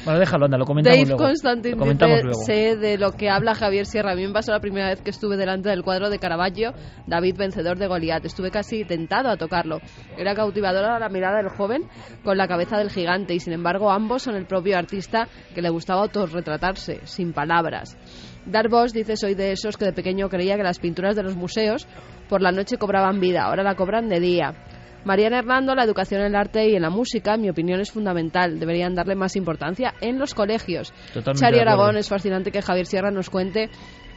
Bueno, déjalo, anda, lo comentamos Dave luego. Constantine dice, sé de lo que habla Javier Sierra. A mí me pasó la primera vez que estuve delante del cuadro de Caravaggio, David vencedor de Goliat. Estuve casi tentado a tocarlo. Era cautivadora la mirada del joven con la cabeza del gigante y sin embargo ambos son el propio artista que le gustaba autorretratarse, sin palabras. Darbosh dice, soy de esos que de pequeño creía que las pinturas de los museos por la noche cobraban vida, ahora la cobran de día. Mariana Hernando, la educación en el arte y en la música, en mi opinión, es fundamental. Deberían darle más importancia en los colegios. Chari Aragón, es fascinante que Javier Sierra nos cuente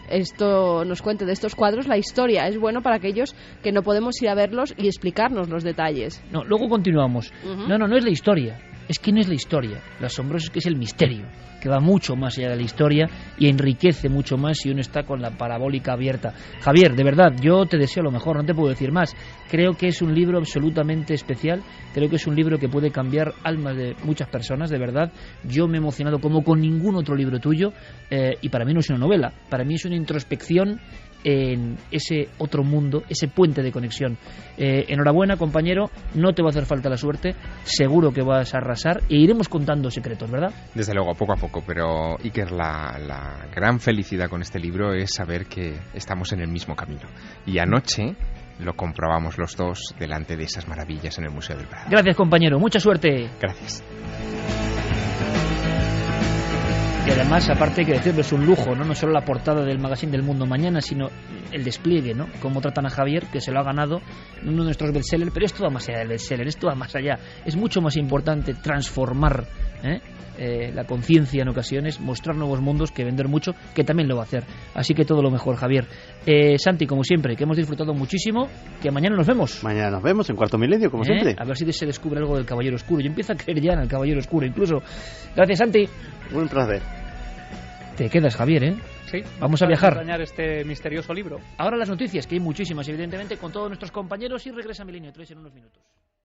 de estos cuadros la historia. Es bueno para aquellos que no podemos ir a verlos y explicarnos los detalles. No, luego continuamos. No es la historia. Es que no es la historia. Lo asombroso es que es el misterio, que va mucho más allá de la historia y enriquece mucho más si uno está con la parabólica abierta. Javier, de verdad, yo te deseo lo mejor, no te puedo decir más. Creo que es un libro absolutamente especial, creo que es un libro que puede cambiar almas de muchas personas, de verdad. Yo me he emocionado como con ningún otro libro tuyo y para mí no es una novela, para mí es una introspección en ese otro mundo, ese puente de conexión. Enhorabuena, compañero, no te va a hacer falta la suerte, seguro que vas a arrasar e iremos contando secretos, ¿verdad? Desde luego, poco a poco, pero Iker, la gran felicidad con este libro es saber que estamos en el mismo camino. Y anoche lo comprobamos los dos delante de esas maravillas en el Museo del Prado. Gracias, compañero, mucha suerte. Gracias. Y además, aparte hay que decirlo, es un lujo, ¿no? No solo la portada del Magazine del Mundo mañana, sino el despliegue, ¿no? Cómo tratan a Javier, que se lo ha ganado uno de nuestros bestsellers, pero esto va más allá del bestseller, esto va más allá. Es mucho más importante transformar la conciencia en ocasiones, mostrar nuevos mundos, que vender mucho, que también lo va a hacer. Así que todo lo mejor, Javier. Santi, como siempre, que hemos disfrutado muchísimo, que mañana nos vemos. Mañana nos vemos en Cuarto Milenio, como siempre. A ver si se descubre algo del Caballero Oscuro. Yo empiezo a creer ya en el Caballero Oscuro, incluso. Gracias, Santi. Un placer. Te quedas, Javier, ¿eh? Sí. Vamos a viajar. Extrañar este misterioso libro. Ahora las noticias, que hay muchísimas, evidentemente, con todos nuestros compañeros, y regresa Milenio 3 en unos minutos.